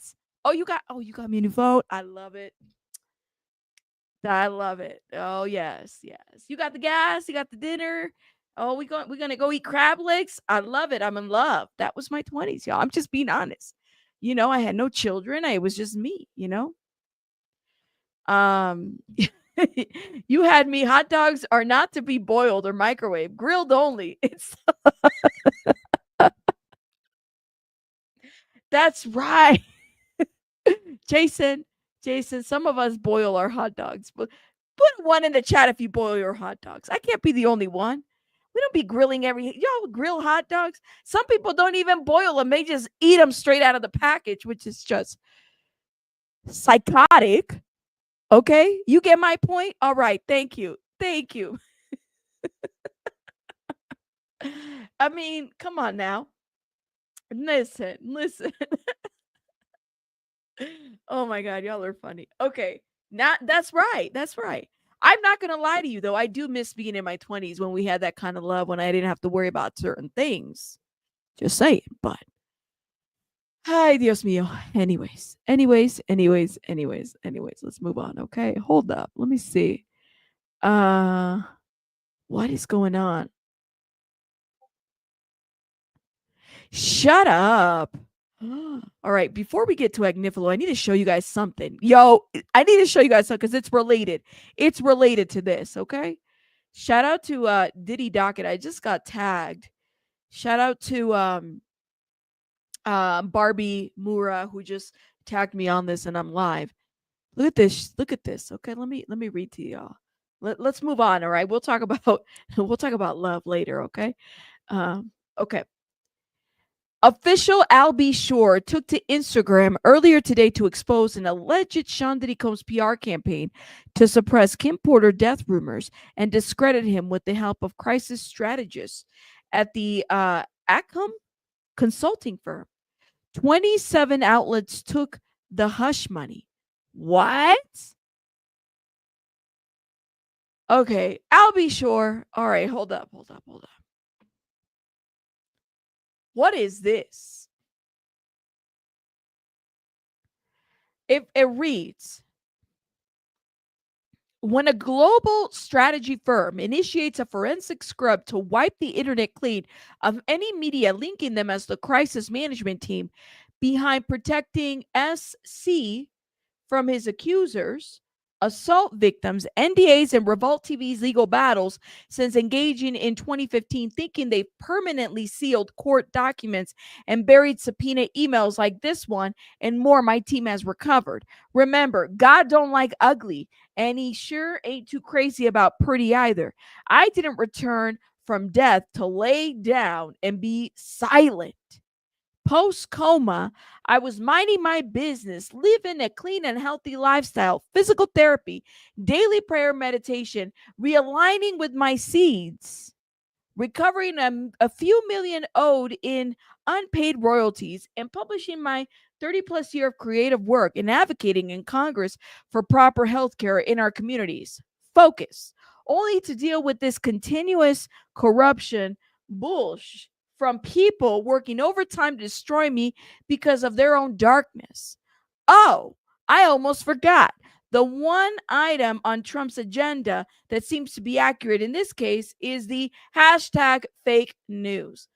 Speaker 1: You got me a new phone. I love it. I love it. Oh, yes, yes. You got the gas, you got the dinner. Oh, we're gonna go eat crab legs. I love it. I'm in love. That was my 20s, y'all. I'm just being honest. I had no children. It was just me, You had me. Hot dogs are not to be boiled or microwave, grilled only. That's right. Jason, some of us boil our hot dogs. But put one in the chat if you boil your hot dogs. I can't be the only one. We don't be grilling y'all grill hot dogs. Some people don't even boil them. They just eat them straight out of the package, which is just psychotic. Okay? You get my point? All right. Thank you. Thank you. I mean, come on now. Listen. Oh my God, y'all are funny. Okay. That's right. That's right. I'm not gonna lie to you though. I do miss being in my 20s when we had that kind of love, when I didn't have to worry about certain things. Just saying. But hi, Dios mío. Anyways, let's move on. Okay. Hold up. Let me see. What is going on? Shut up. All right, before we get to Agnifilo, I need to show you guys something. Yo, I need to show you guys something because it's related. It's related to this, okay? Shout out to Diddy Docket. I just got tagged. Shout out to Barbie Mura, who just tagged me on this, and I'm live. Look at this. Look at this. Okay, let me read to y'all. Let's move on. All right, we'll talk about love later. Okay. Okay. Official Al B. Shore took to Instagram earlier today to expose an alleged Sean Diddy Combs PR campaign to suppress Kim Porter death rumors and discredit him with the help of crisis strategists at the Acom consulting firm. 27 outlets took the hush money. What? Okay, Al B. Shore. All right, hold up. What is this? It reads, when a global strategy firm initiates a forensic scrub to wipe the internet clean of any media linking them as the crisis management team behind protecting SC from his accusers, assault victims, NDAs, and Revolt TV's legal battles since engaging in 2015, thinking they've permanently sealed court documents and buried subpoena emails like this one and more my team has recovered. Remember, God don't like ugly, and he sure ain't too crazy about pretty either. I didn't return from death to lay down and be silent. Post-coma, I was minding my business, living a clean and healthy lifestyle, physical therapy, daily prayer, meditation, realigning with my seeds, recovering a few million owed in unpaid royalties, and publishing my 30-plus year of creative work and advocating in Congress for proper health care in our communities. Focus. only to deal with this continuous corruption bullshit from people working overtime to destroy me because of their own darkness. Oh, I almost forgot. The one item on Trump's agenda that seems to be accurate in this case is the hashtag fake news.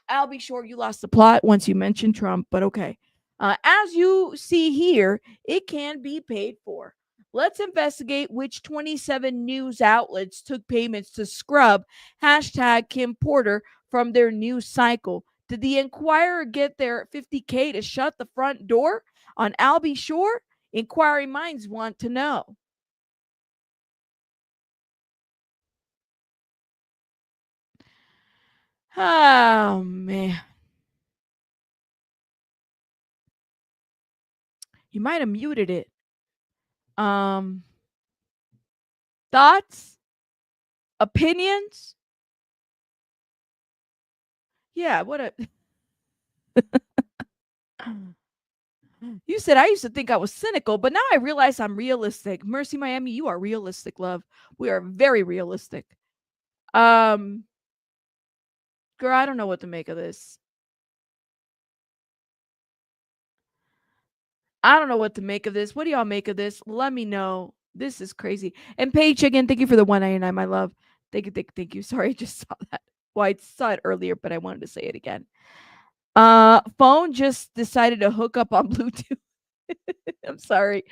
Speaker 1: I'll be sure you lost the plot once you mentioned Trump, but okay. As you see here, it can be paid for. Let's investigate which 27 news outlets took payments to scrub hashtag Kim Porter from their news cycle. Did the Inquirer get their $50K to shut the front door on Albie Shore? Inquiring minds want to know. Oh, man. You might have muted it. Thoughts? Opinions? Yeah, what a You said I used to think I was cynical, but now I realize I'm realistic. Mercy Miami, you are realistic, love. We are very realistic. Um Girl, I don't know what to make of this. I don't know what to make of this. What do y'all make of this? Let me know. This is crazy. And Paige, again, thank you for the 199, my love. Thank you. Sorry, I just saw that. Well, I saw it earlier, but I wanted to say it again. Phone just decided to hook up on Bluetooth. I'm sorry.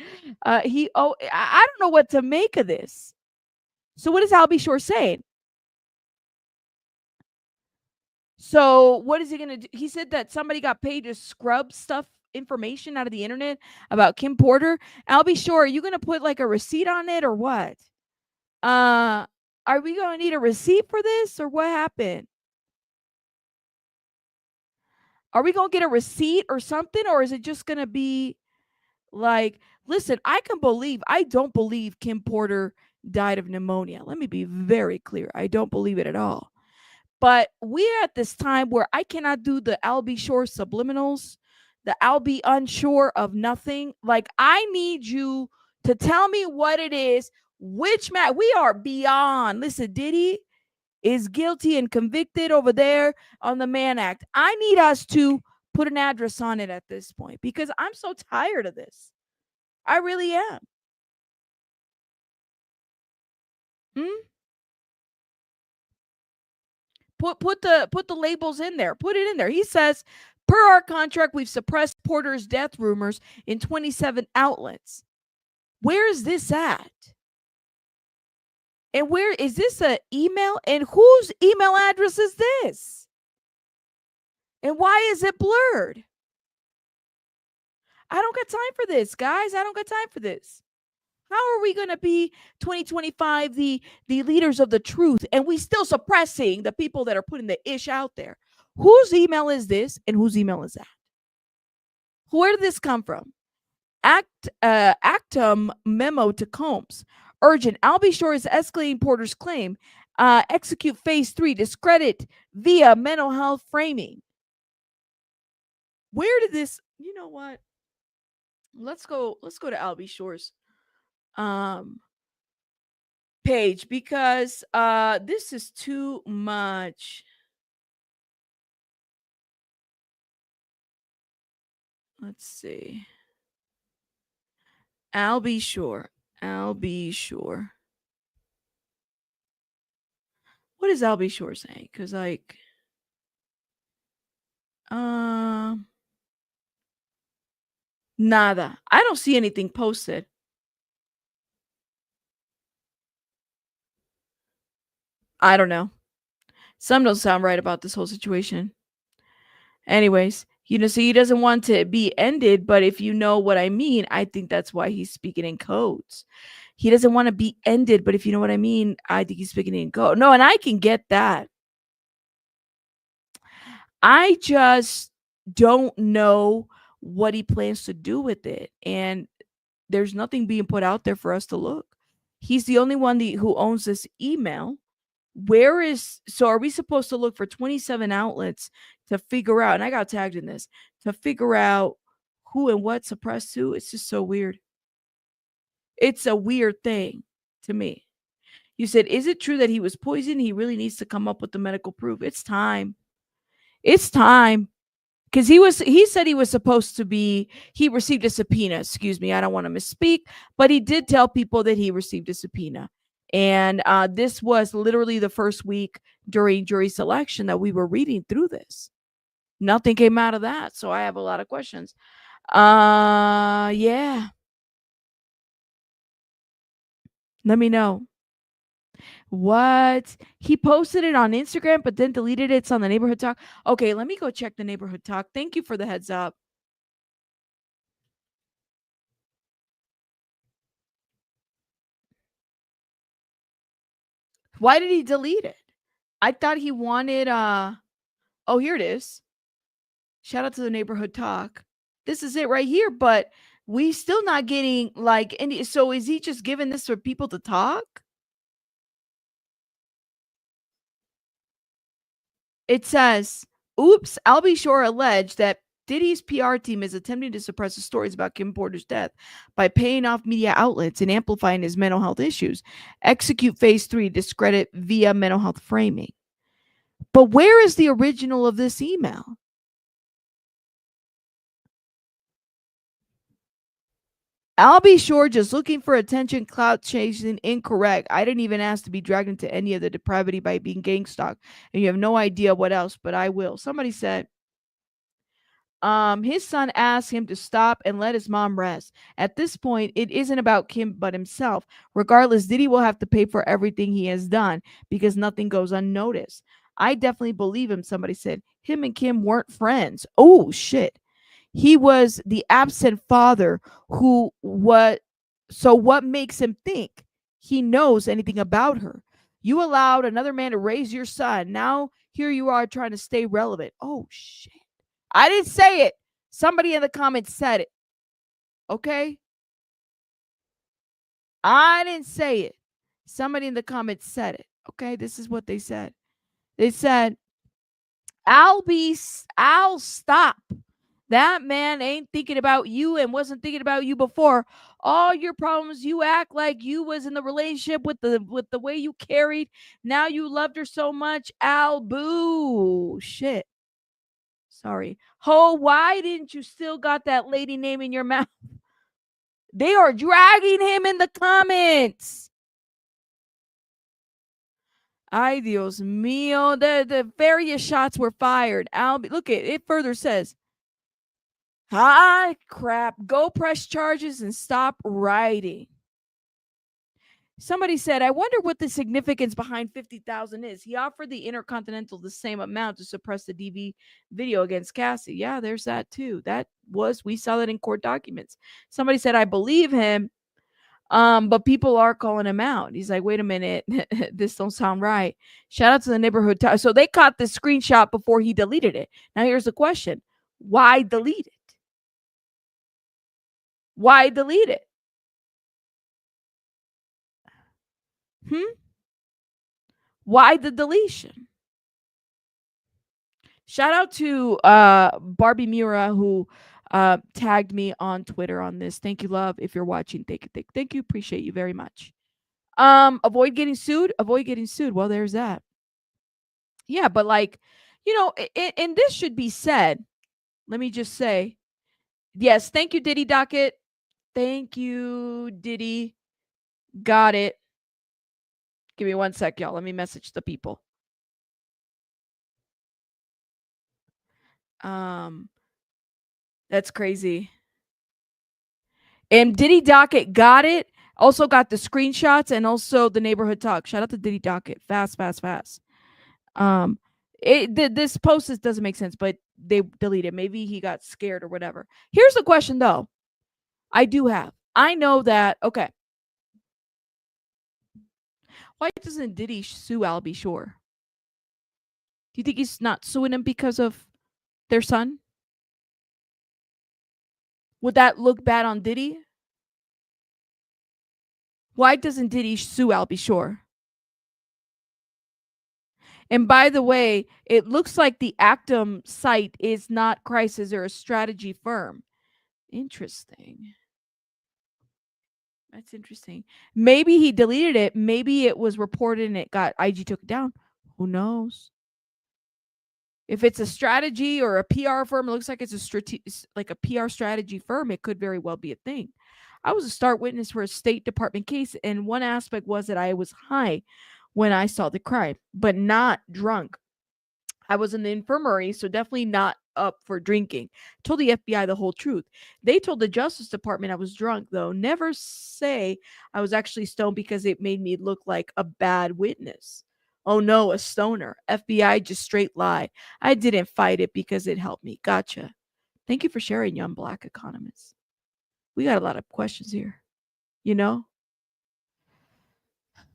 Speaker 1: I don't know what to make of this. So what is Albie Shore saying? So what is he gonna do? He said that somebody got paid to scrub stuff information out of the internet about Kim Porter. Albie Shore, are you gonna put like a receipt on it or what? Are we gonna need a receipt for this or what happened? Are we gonna get a receipt or something, or is it just gonna be like, listen, I don't believe Kim Porter died of pneumonia. Let me be very clear. I don't believe it at all. But we're at this time where I cannot do the Albie Shore subliminals, the Albie unsure of nothing. Like, I need you to tell me what it is, which man. We are beyond. Listen, Diddy is guilty and convicted over there on the Mann Act. I need us to put an address on it at this point because I'm so tired of this. I really am. Hmm? Put the labels in there. Put it in there. He says, per our contract, we've suppressed Porter's death rumors in 27 outlets. Where is this at? And where is this an email? And whose email address is this? And why is it blurred? I don't got time for this, guys. I don't got time for this. How are we going to be 2025 the leaders of the truth and we still suppressing the people that are putting the ish out there? Whose email is this and whose email is that? Where did this come from? Actum memo to Combs. Urgent. Albie Shore is escalating Porter's claim. Execute phase 3. Discredit via mental health framing. Where did this? You know what? Let's go to Albie Shore's page because this is too much. Let's see. Albie Shore. What is Albie Shore saying? Because like nada. I don't see anything posted. I don't know. Some don't sound right about this whole situation. Anyways, so he doesn't want to be ended, but if you know what I mean, I think that's why he's speaking in codes. He doesn't want to be ended, but if you know what I mean, I think he's speaking in code. No, and I can get that. I just don't know what he plans to do with it. And there's nothing being put out there for us to look. He's the only one who owns this email. So are we supposed to look for 27 outlets to figure out, and I got tagged in this, to figure out who and what suppressed who? It's just so weird. It's a weird thing to me. You said, is it true that he was poisoned? He really needs to come up with the medical proof. It's time. It's time. Because he said he was supposed to be, he received a subpoena. Excuse me, I don't want to misspeak, but he did tell people that he received a subpoena. And this was literally the first week during jury selection that we were reading through this. Nothing came out of that. So I have a lot of questions. Yeah. Let me know. What? He posted it on Instagram, but then deleted it. It's on the neighborhood talk. Okay, let me go check the neighborhood talk. Thank you for the heads up. Why did he delete it? I thought he wanted oh, here it is. Shout out to the neighborhood talk. This is it right here, but we still not getting like any, so is he just giving this for people to talk? It says, oops, Albie Shore alleged that Diddy's PR team is attempting to suppress the stories about Kim Porter's death by paying off media outlets and amplifying his mental health issues. Execute phase 3, discredit via mental health framing. But where is the original of this email? I'll be sure just looking for attention, clout chasing, incorrect. I didn't even ask to be dragged into any of the depravity by being gang stalked, and you have no idea what else, but I will. Somebody said, his son asked him to stop and let his mom rest. At this point, it isn't about Kim but himself. Regardless, Diddy will have to pay for everything he has done because nothing goes unnoticed. I definitely believe him, somebody said. Him and Kim weren't friends. Oh, shit. He was the absent father who what makes him think he knows anything about her? You allowed another man to raise your son. Now here you are trying to stay relevant. Oh shit. I didn't say it. Somebody in the comments said it. Okay? I didn't say it. Somebody in the comments said it. Okay? This is what they said. They said, I'll stop. That man ain't thinking about you and wasn't thinking about you before. All your problems, you act like you was in the relationship with the way you carried. Now you loved her so much. Al, boo. Shit. Sorry. Ho, why didn't you still got that lady name in your mouth? They are dragging him in the comments. Ay, Dios mío. The various shots were fired. Look at it. Further says, ah, crap. Go press charges and stop writing. Somebody said, I wonder what the significance behind 50,000 is. He offered the Intercontinental the same amount to suppress the DV video against Cassie. Yeah, there's that too. We saw that in court documents. Somebody said, I believe him, but people are calling him out. He's like, wait a minute, this don't sound right. Shout out to the neighborhood. So they caught the screenshot before he deleted it. Now here's the question. Why delete it? Why delete it? Why the deletion? Shout out to Barbie Mura who tagged me on Twitter on this. Thank you, love. If you're watching, thank you. Appreciate you very much. Avoid getting sued. Avoid getting sued. Well, there's that. Yeah, but like, and this should be said. Let me just say, yes, thank you, Diddy Docket. Thank you, Diddy. Got it. Give me 1 sec, y'all. Let me message the people. That's crazy. And Diddy Docket got it. Also got the screenshots and also the neighborhood talk. Shout out to Diddy Docket. Fast. This post doesn't make sense, but they deleted. Maybe he got scared or whatever. Here's the question though. I know that. Okay. Why doesn't Diddy sue Albie Shore? Do you think he's not suing him because of their son? Would that look bad on Diddy? Why doesn't Diddy sue Albie Shore? And by the way, it looks like the Actum site is not crisis or a strategy firm. Interesting. That's interesting. Maybe he deleted it. Maybe it was reported and it got IG took it down. Who knows? If it's a strategy or a PR firm, it looks like it's like a PR strategy firm. It could very well be a thing. I was a star witness for a State Department case, and one aspect was that I was high when I saw the crime, but not drunk. I was in the infirmary, so definitely not up for drinking. Told the FBI the whole truth. They told the Justice Department I was drunk, though. Never say I was actually stoned because it made me look like a bad witness. Oh no, a stoner. FBI just straight lie. I didn't fight it because it helped me. Gotcha. Thank you for sharing, young black economist. We got a lot of questions here. You know?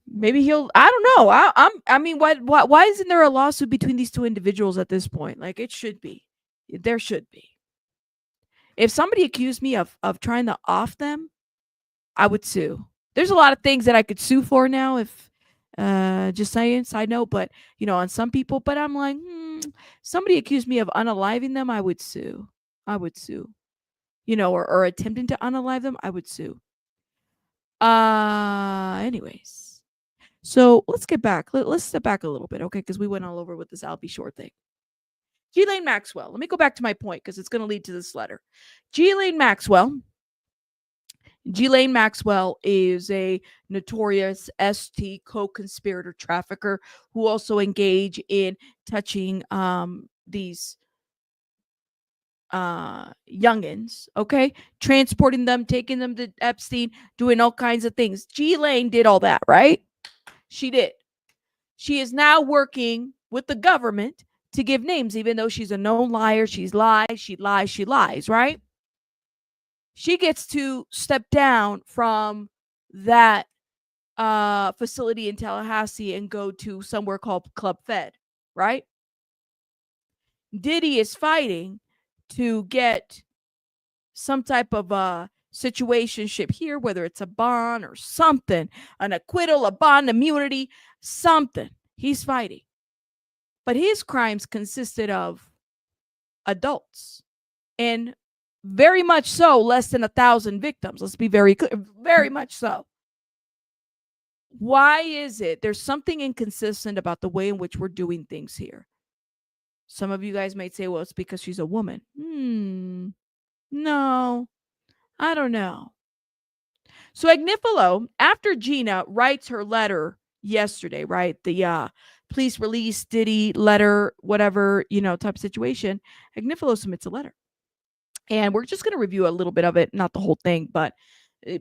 Speaker 1: Maybe he'll. I don't know. I mean, why isn't there a lawsuit between these two individuals at this point? Like it should be. There should be. If somebody accused me of trying to off them, I would sue. There's a lot of things that I could sue for now. If just saying, side note, but on some people. But I'm like, somebody accused me of unaliving them, I would sue. I would sue. Or attempting to unalive them, I would sue. Anyways. So let's get back. Let's step back a little bit, okay? Because we went all over with this Albie Shore thing. Ghislaine Maxwell. Let me go back to my point because it's going to lead to this letter. Ghislaine Maxwell. Ghislaine Maxwell is a notorious ST co-conspirator trafficker who also engage in touching these youngins, okay? Transporting them, taking them to Epstein, doing all kinds of things. Ghislaine did all that, right? She did. She is now working with the government to give names, even though she's a known liar. She lies, right? She gets to step down from that facility in Tallahassee and go to somewhere called Club Fed, right? Diddy is fighting to get some type of situationship here, whether it's a bond or something, an acquittal, a bond immunity, something. He's fighting. But his crimes consisted of adults and very much so less than 1,000 victims. Let's be very clear. Very much so. Why is it there's something inconsistent about the way in which we're doing things here? Some of you guys might say, well, it's because she's a woman. No, I don't know. So Agnifilo, after Gina writes her letter yesterday, right? The please release Diddy letter, whatever, type of situation, Agnifilo submits a letter. And we're just going to review a little bit of it, not the whole thing, but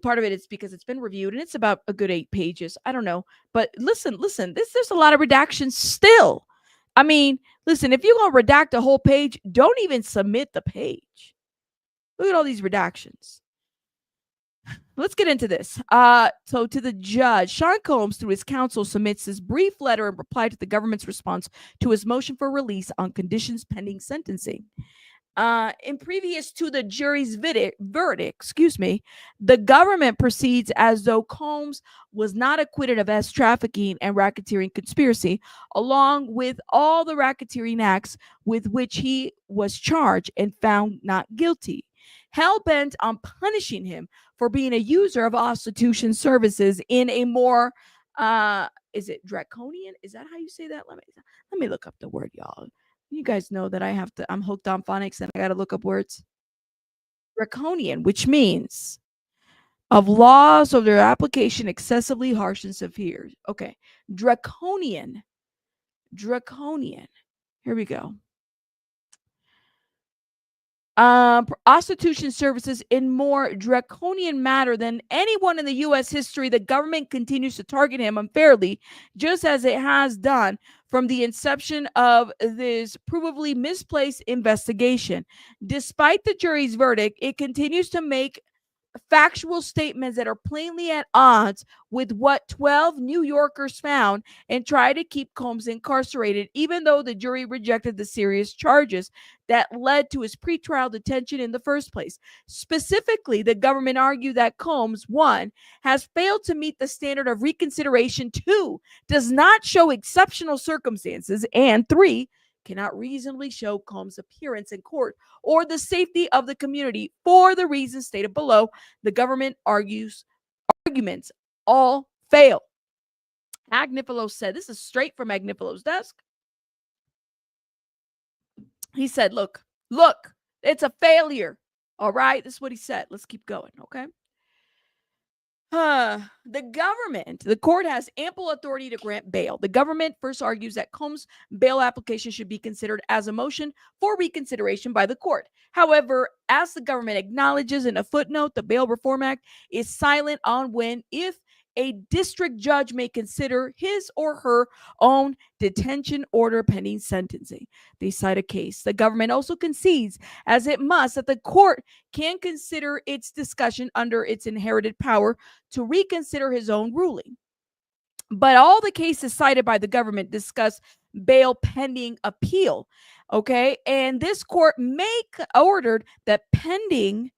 Speaker 1: part of it is because it's been reviewed and it's about a good 8 pages. I don't know. But listen, there's a lot of redactions still. I mean, listen, if you're going to redact a whole page, don't even submit the page. Look at all these redactions. Let's get into this. So to the judge, Sean Combs, through his counsel, submits this brief letter in reply to the government's response to his motion for release on conditions pending sentencing. In previous to the jury's verdict, the government proceeds as though Combs was not acquitted of trafficking and racketeering conspiracy, along with all the racketeering acts with which he was charged and found not guilty. Hell-bent on punishing him for being a user of prostitution services in a more, is it draconian? Is that how you say that? Let me look up the word, y'all. You guys know that I'm hooked on phonics and I got to look up words. Draconian, which means of laws of their application excessively harsh and severe. Okay. Draconian. Here we go. Prostitution services in more draconian manner than anyone in the U.S. history. The government continues to target him unfairly, just as it has done from the inception of this provably misplaced investigation. Despite the jury's verdict, it continues to make factual statements that are plainly at odds with what 12 New Yorkers found and try to keep Combs incarcerated, even though the jury rejected the serious charges that led to his pretrial detention in the first place. Specifically, the government argued that Combs, 1, has failed to meet the standard of reconsideration, 2, does not show exceptional circumstances, and 3, cannot reasonably show Combs' appearance in court or the safety of the community for the reasons stated below. The government argues arguments all fail. Agnifilo said, this is straight from Agnifilo's desk. He said, look, it's a failure. All right, this is what he said. Let's keep going, okay? The court has ample authority to grant bail. The government first argues that Combs' bail application should be considered as a motion for reconsideration by the court. However, as the government acknowledges in a footnote, the Bail Reform Act is silent on when, if a district judge may consider his or her own detention order pending sentencing. They cite a case. The government also concedes, as it must, that the court can consider its discussion under its inherited power to reconsider his own ruling. But all the cases cited by the government discuss bail pending appeal. Okay. And this court may ordered that pending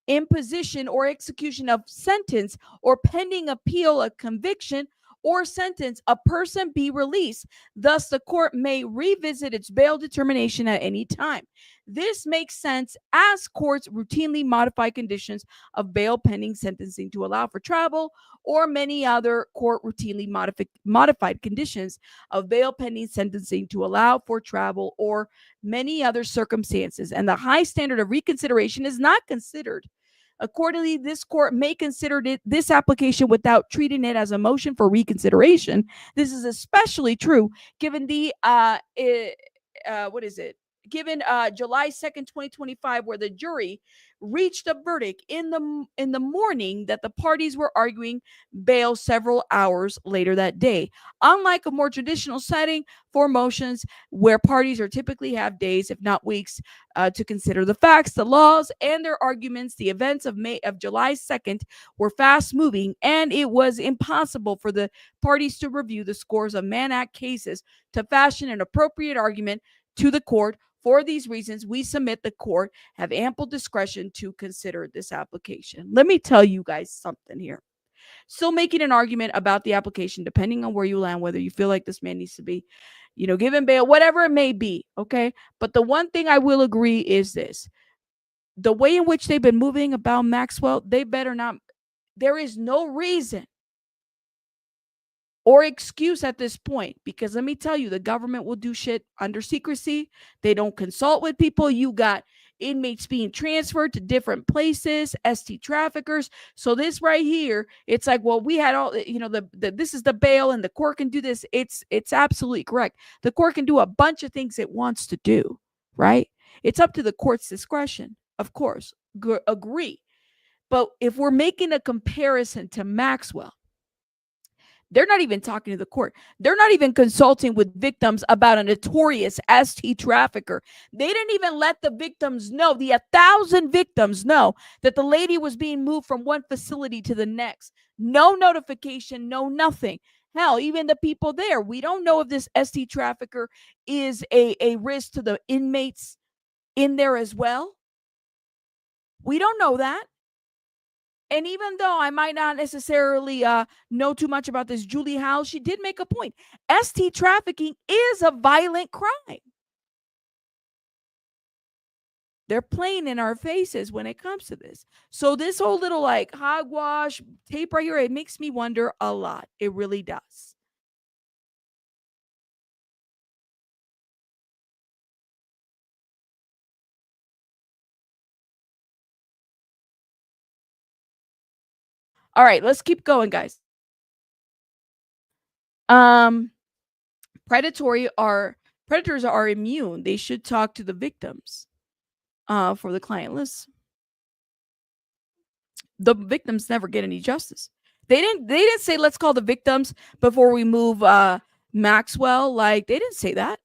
Speaker 1: imposition or execution of sentence or pending appeal of conviction or sentence, a person be released. Thus, the court may revisit its bail determination at any time. This makes sense as courts routinely modify conditions of bail pending sentencing to allow for travel, or many other court routinely modified conditions of bail pending sentencing to allow for travel, or many other circumstances. And the high standard of reconsideration is not considered. Accordingly, this court may consider this application without treating it as a motion for reconsideration. This is especially true given the given July 2nd, 2025, where the jury reached a verdict in the morning that the parties were arguing bail several hours later that day. Unlike a more traditional setting for motions where parties are typically have days, if not weeks, to consider the facts, the laws, and their arguments, the events of July 2nd were fast moving, and it was impossible for the parties to review the scores of Mann Act cases to fashion an appropriate argument to the court. For these reasons, we submit the court have ample discretion to consider this application. Let me tell you guys something here. Still making an argument about the application, depending on where you land, whether you feel like this man needs to be, given bail, whatever it may be, okay? But the one thing I will agree is this. The way in which they've been moving about Maxwell, they better not, there is no reason or excuse at this point, because let me tell you, the government will do shit under secrecy. They don't consult with people. You got inmates being transferred to different places, ST traffickers. So this right here, it's like, well, we had all, this is the bail and the court can do this. It's absolutely correct. The court can do a bunch of things it wants to do, right? It's up to the court's discretion, of course. Agree. But if we're making a comparison to Maxwell, they're not even talking to the court. They're not even consulting with victims about a notorious ST trafficker. They didn't even let the victims know, the 1,000 victims know, that the lady was being moved from one facility to the next. No notification, no nothing. Hell, even the people there, we don't know if this ST trafficker is a risk to the inmates in there as well. We don't know that. And even though I might not necessarily know too much about this Julie Howell, she did make a point. ST trafficking is a violent crime. They're playing in our faces when it comes to this. So this whole little like hogwash tape right here, it makes me wonder a lot. It really does. All right, let's keep going, guys. Predators are immune. They should talk to the victims for the client list. The victims never get any justice. They didn't say let's call the victims before we move Maxwell. Like, they didn't say that.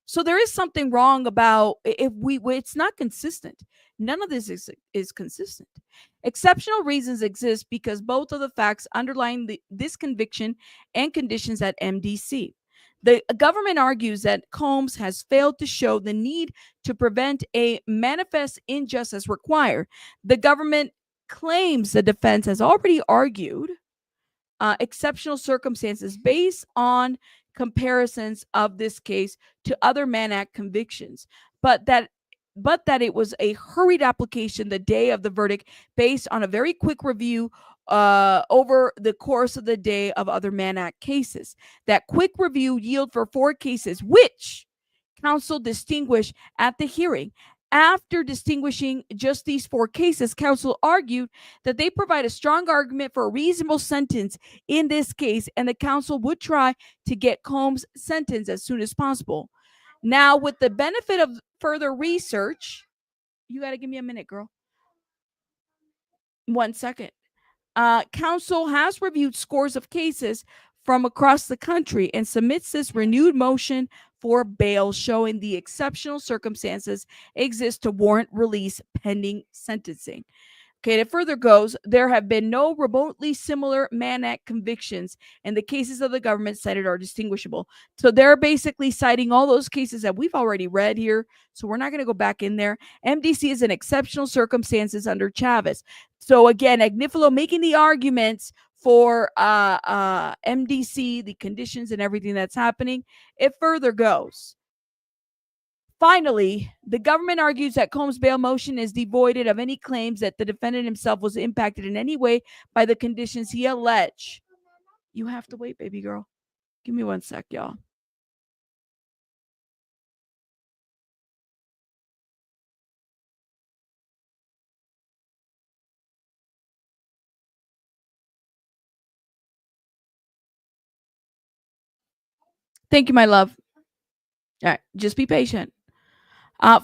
Speaker 1: So there is something wrong about it's not consistent. None of this is consistent. Exceptional reasons exist because both of the facts underlying this conviction and conditions at MDC. The government argues that Combs has failed to show the need to prevent a manifest injustice required. The government claims the defense has already argued exceptional circumstances based on comparisons of this case to other Mann Act convictions, but that it was a hurried application the day of the verdict based on a very quick review over the course of the day of other Mann Act cases. That quick review yielded for 4 cases, which counsel distinguished at the hearing. After distinguishing just these 4 cases, counsel argued that they provide a strong argument for a reasonable sentence in this case, and the counsel would try to get Combs' sentence as soon as possible. Now, with the benefit of further research, you got to give me a minute, girl. 1 second. Counsel has reviewed scores of cases from across the country and submits this renewed motion for bail, showing the exceptional circumstances exist to warrant release pending sentencing. Okay, it further goes, there have been no remotely similar Mann Act convictions, and the cases of the government cited are distinguishable. So they're basically citing all those cases that we've already read here, so we're not going to go back in there. MDC is in exceptional circumstances under Chavez. So again, Agnifilo making the arguments for MDC, the conditions and everything that's happening. It further goes. Finally, the government argues that Combs' bail motion is devoid of any claims that the defendant himself was impacted in any way by the conditions he alleged. You have to wait, baby girl. Give me 1 sec, y'all. Thank you, my love. All right, just be patient.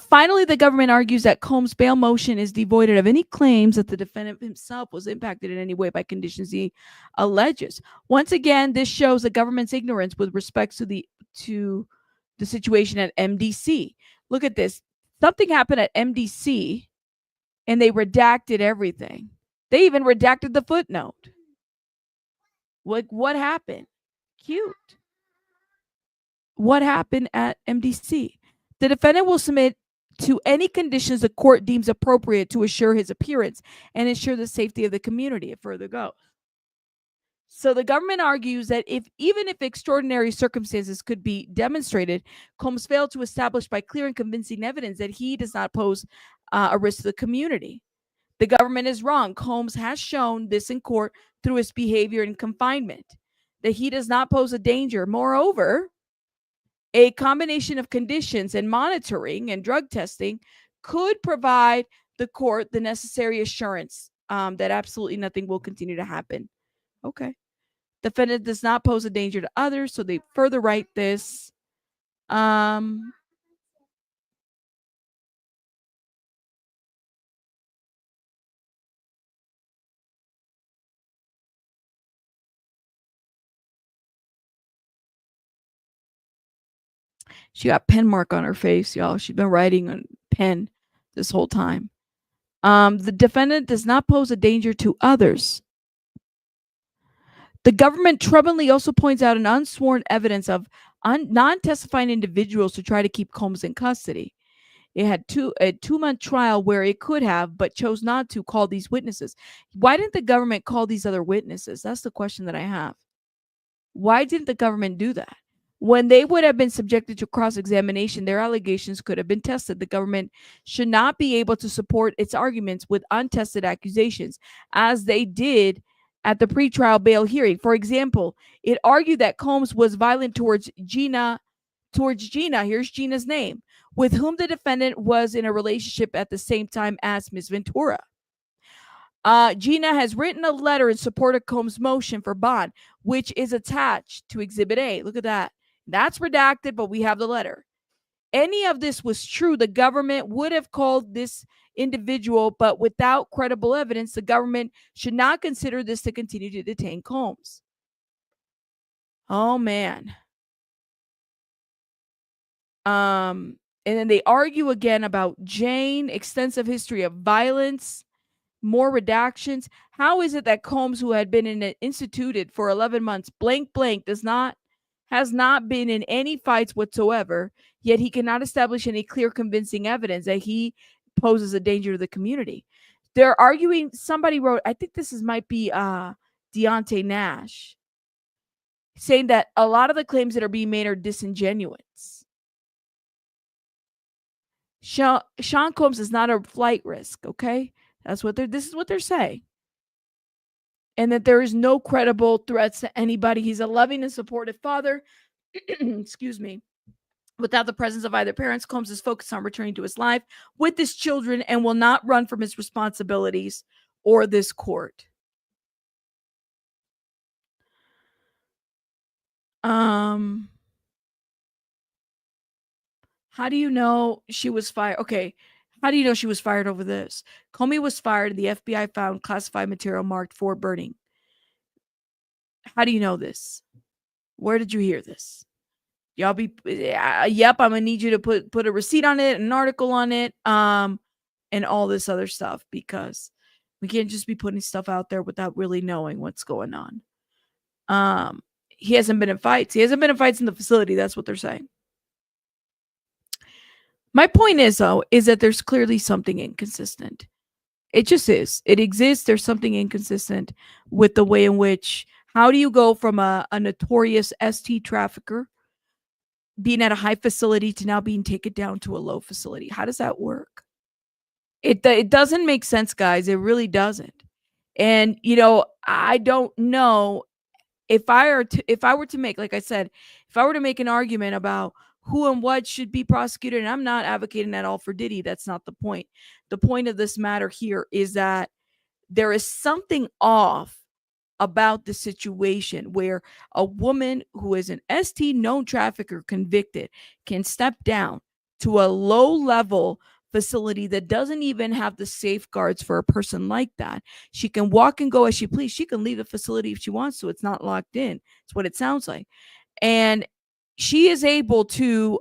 Speaker 1: Finally, the government argues that Combs' bail motion is devoid of any claims that the defendant himself was impacted in any way by conditions he alleges. Once again, this shows the government's ignorance with respect to the situation at MDC. Look at this. Something happened at MDC, and they redacted everything. They even redacted the footnote. Like, what happened? Cute. What happened at MDC? The defendant will submit to any conditions the court deems appropriate to assure his appearance and ensure the safety of the community. It further goes. So the government argues that even if extraordinary circumstances could be demonstrated, Combs failed to establish by clear and convincing evidence that he does not pose a risk to the community. The government is wrong. Combs has shown this in court through his behavior in confinement, that he does not pose a danger. Moreover, a combination of conditions and monitoring and drug testing could provide the court the necessary assurance that absolutely nothing will continue to happen. Okay. Defendant does not pose a danger to others, so they further write this. She got pen mark on her face, y'all. She's been writing on pen this whole time. The defendant does not pose a danger to others. The government troublingly also points out an unsworn evidence of non-testifying individuals to try to keep Combs in custody. It had a 2-month trial where it could have, but chose not to call these witnesses. Why didn't the government call these other witnesses? That's the question that I have. Why didn't the government do that? When they would have been subjected to cross-examination, their allegations could have been tested. The government should not be able to support its arguments with untested accusations, as they did at the pretrial bail hearing. For example, it argued that Combs was violent towards Gina, here's Gina's name, with whom the defendant was in a relationship at the same time as Ms. Ventura. Gina has written a letter in support of Combs' motion for bond, which is attached to Exhibit A. Look at that. That's redacted, but we have the letter. Any of this was true, the government would have called this individual, but without credible evidence, the government should not consider this to continue to detain Combs. Oh, man. And then they argue again about Jane, extensive history of violence, more redactions. How is it that Combs, who had been instituted for 11 months, blank, has not been in any fights whatsoever, yet he cannot establish any clear, convincing evidence that he poses a danger to the community? They're arguing, somebody wrote, I think this might be Deontay Nash, saying that a lot of the claims that are being made are disingenuous. Sean Combs is not a flight risk, okay? This is what they're saying. and that there is no credible threats to anybody. He's a loving and supportive father. Excuse me. Without the presence of either parents, Combs is focused on returning to his life with his children and will not run from his responsibilities or this court. How do you know she was fired? Okay. How do you know she was fired over this? Comey was fired. The FBI found classified material marked for burning. How do you know this? Where did you hear this? Y'all be, yep, I'm gonna need you to put a receipt on it, an article on it, and all this other stuff, because we can't just be putting stuff out there without really knowing what's going on. He hasn't been in fights. He hasn't been in fights in the facility. That's what they're saying. My point is, though, is that there's clearly something inconsistent. It just is. It exists. There's something inconsistent with the way in which, how do you go from a notorious ST trafficker being at a high facility to now being taken down to a low facility? How does that work? It doesn't make sense, guys. It really doesn't. And, I don't know if I were to make, like I said, if I were to make an argument about who and what should be prosecuted, and I'm not advocating at all for Diddy. That's not the point. The point of this matter here is that there is something off about the situation where a woman who is an ST known trafficker convicted can step down to a low level facility that doesn't even have the safeguards for a person like that. She can walk and go as she please. She can leave the facility if she wants to. It's not locked in. It's what it sounds like. And she is able to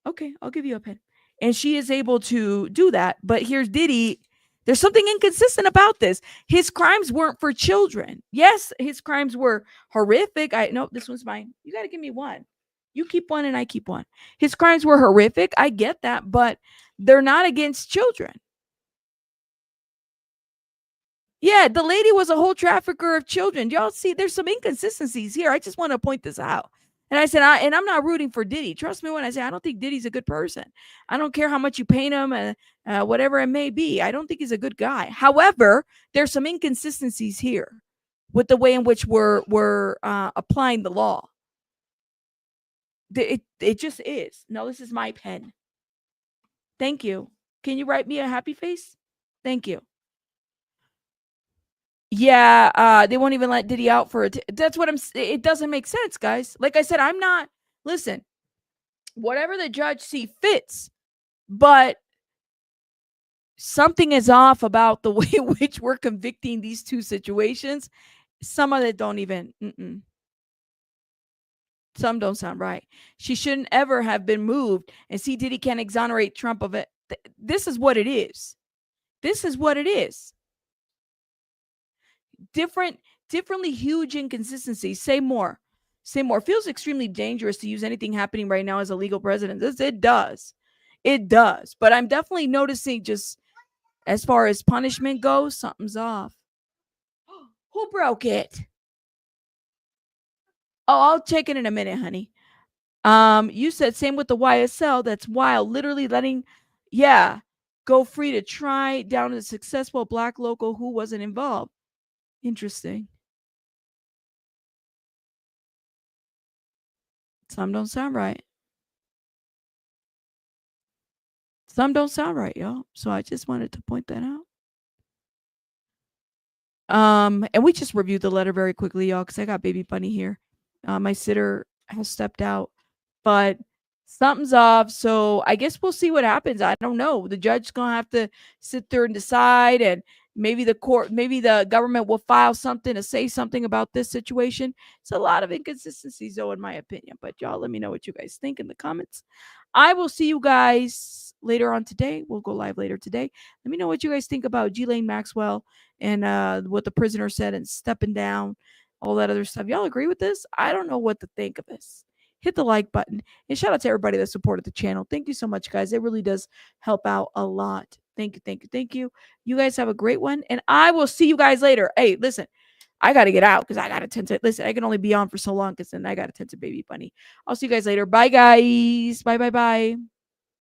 Speaker 1: okay, I'll give you a pen. And she is able to do that. But here's Diddy. There's something inconsistent about this. His crimes weren't for children. Yes, his crimes were horrific. No, this one's mine. You got to give me one. You keep one and I keep one. His crimes were horrific. I get that, but they're not against children. Yeah, the lady was a whole trafficker of children. Y'all see, there's some inconsistencies here. I just want to point this out. And I said, and I'm not rooting for Diddy. Trust me when I say I don't think Diddy's a good person. I don't care how much you paint him, whatever it may be. I don't think he's a good guy. However, there's some inconsistencies here with the way in which we're applying the law. It just is. No, this is my pen. Thank you. Can you write me a happy face? Thank you. Yeah, they won't even let Diddy out for it. That's what it doesn't make sense, guys. Like I said, listen, whatever the judge see fits, but something is off about the way in which we're convicting these two situations. Some of it don't even, some don't sound right. She shouldn't ever have been moved, and see, Diddy can't exonerate Trump of it. This is what it is. This is what it is. Differently huge inconsistencies. Say more. Feels extremely dangerous to use anything happening right now as a legal president. It does. But I'm definitely noticing, just as far as punishment goes, something's off. Who broke it? Oh, I'll check it in a minute, honey. You said same with the YSL. That's wild. Literally letting, go free to try down to the successful black local who wasn't involved. Interesting. Some don't sound right. Y'all. So I just wanted to point that out. And we just reviewed the letter very quickly, y'all, because I got Baby Bunny here. My sitter has stepped out, but something's off. So I guess we'll see what happens. I don't know. The judge's gonna have to sit there and decide, and maybe the government will file something to say something about this situation. It's a lot of inconsistencies, though, in my opinion. But y'all, let me know what you guys think in the comments. I will see you guys later on today. We'll go live later today. Let me know what you guys think about Ghislaine Maxwell and what the prisoner said and stepping down, all that other stuff. Y'all agree with this? I don't know what to think of this. Hit the like button. And shout out to everybody that supported the channel. Thank you so much, guys. It really does help out a lot. Thank you. You guys have a great one. And I will see you guys later. Hey, listen, I got to get out because I got to tend to, listen, I can only be on for so long because then I got to tend to Baby Bunny. I'll see you guys later. Bye, guys. Bye.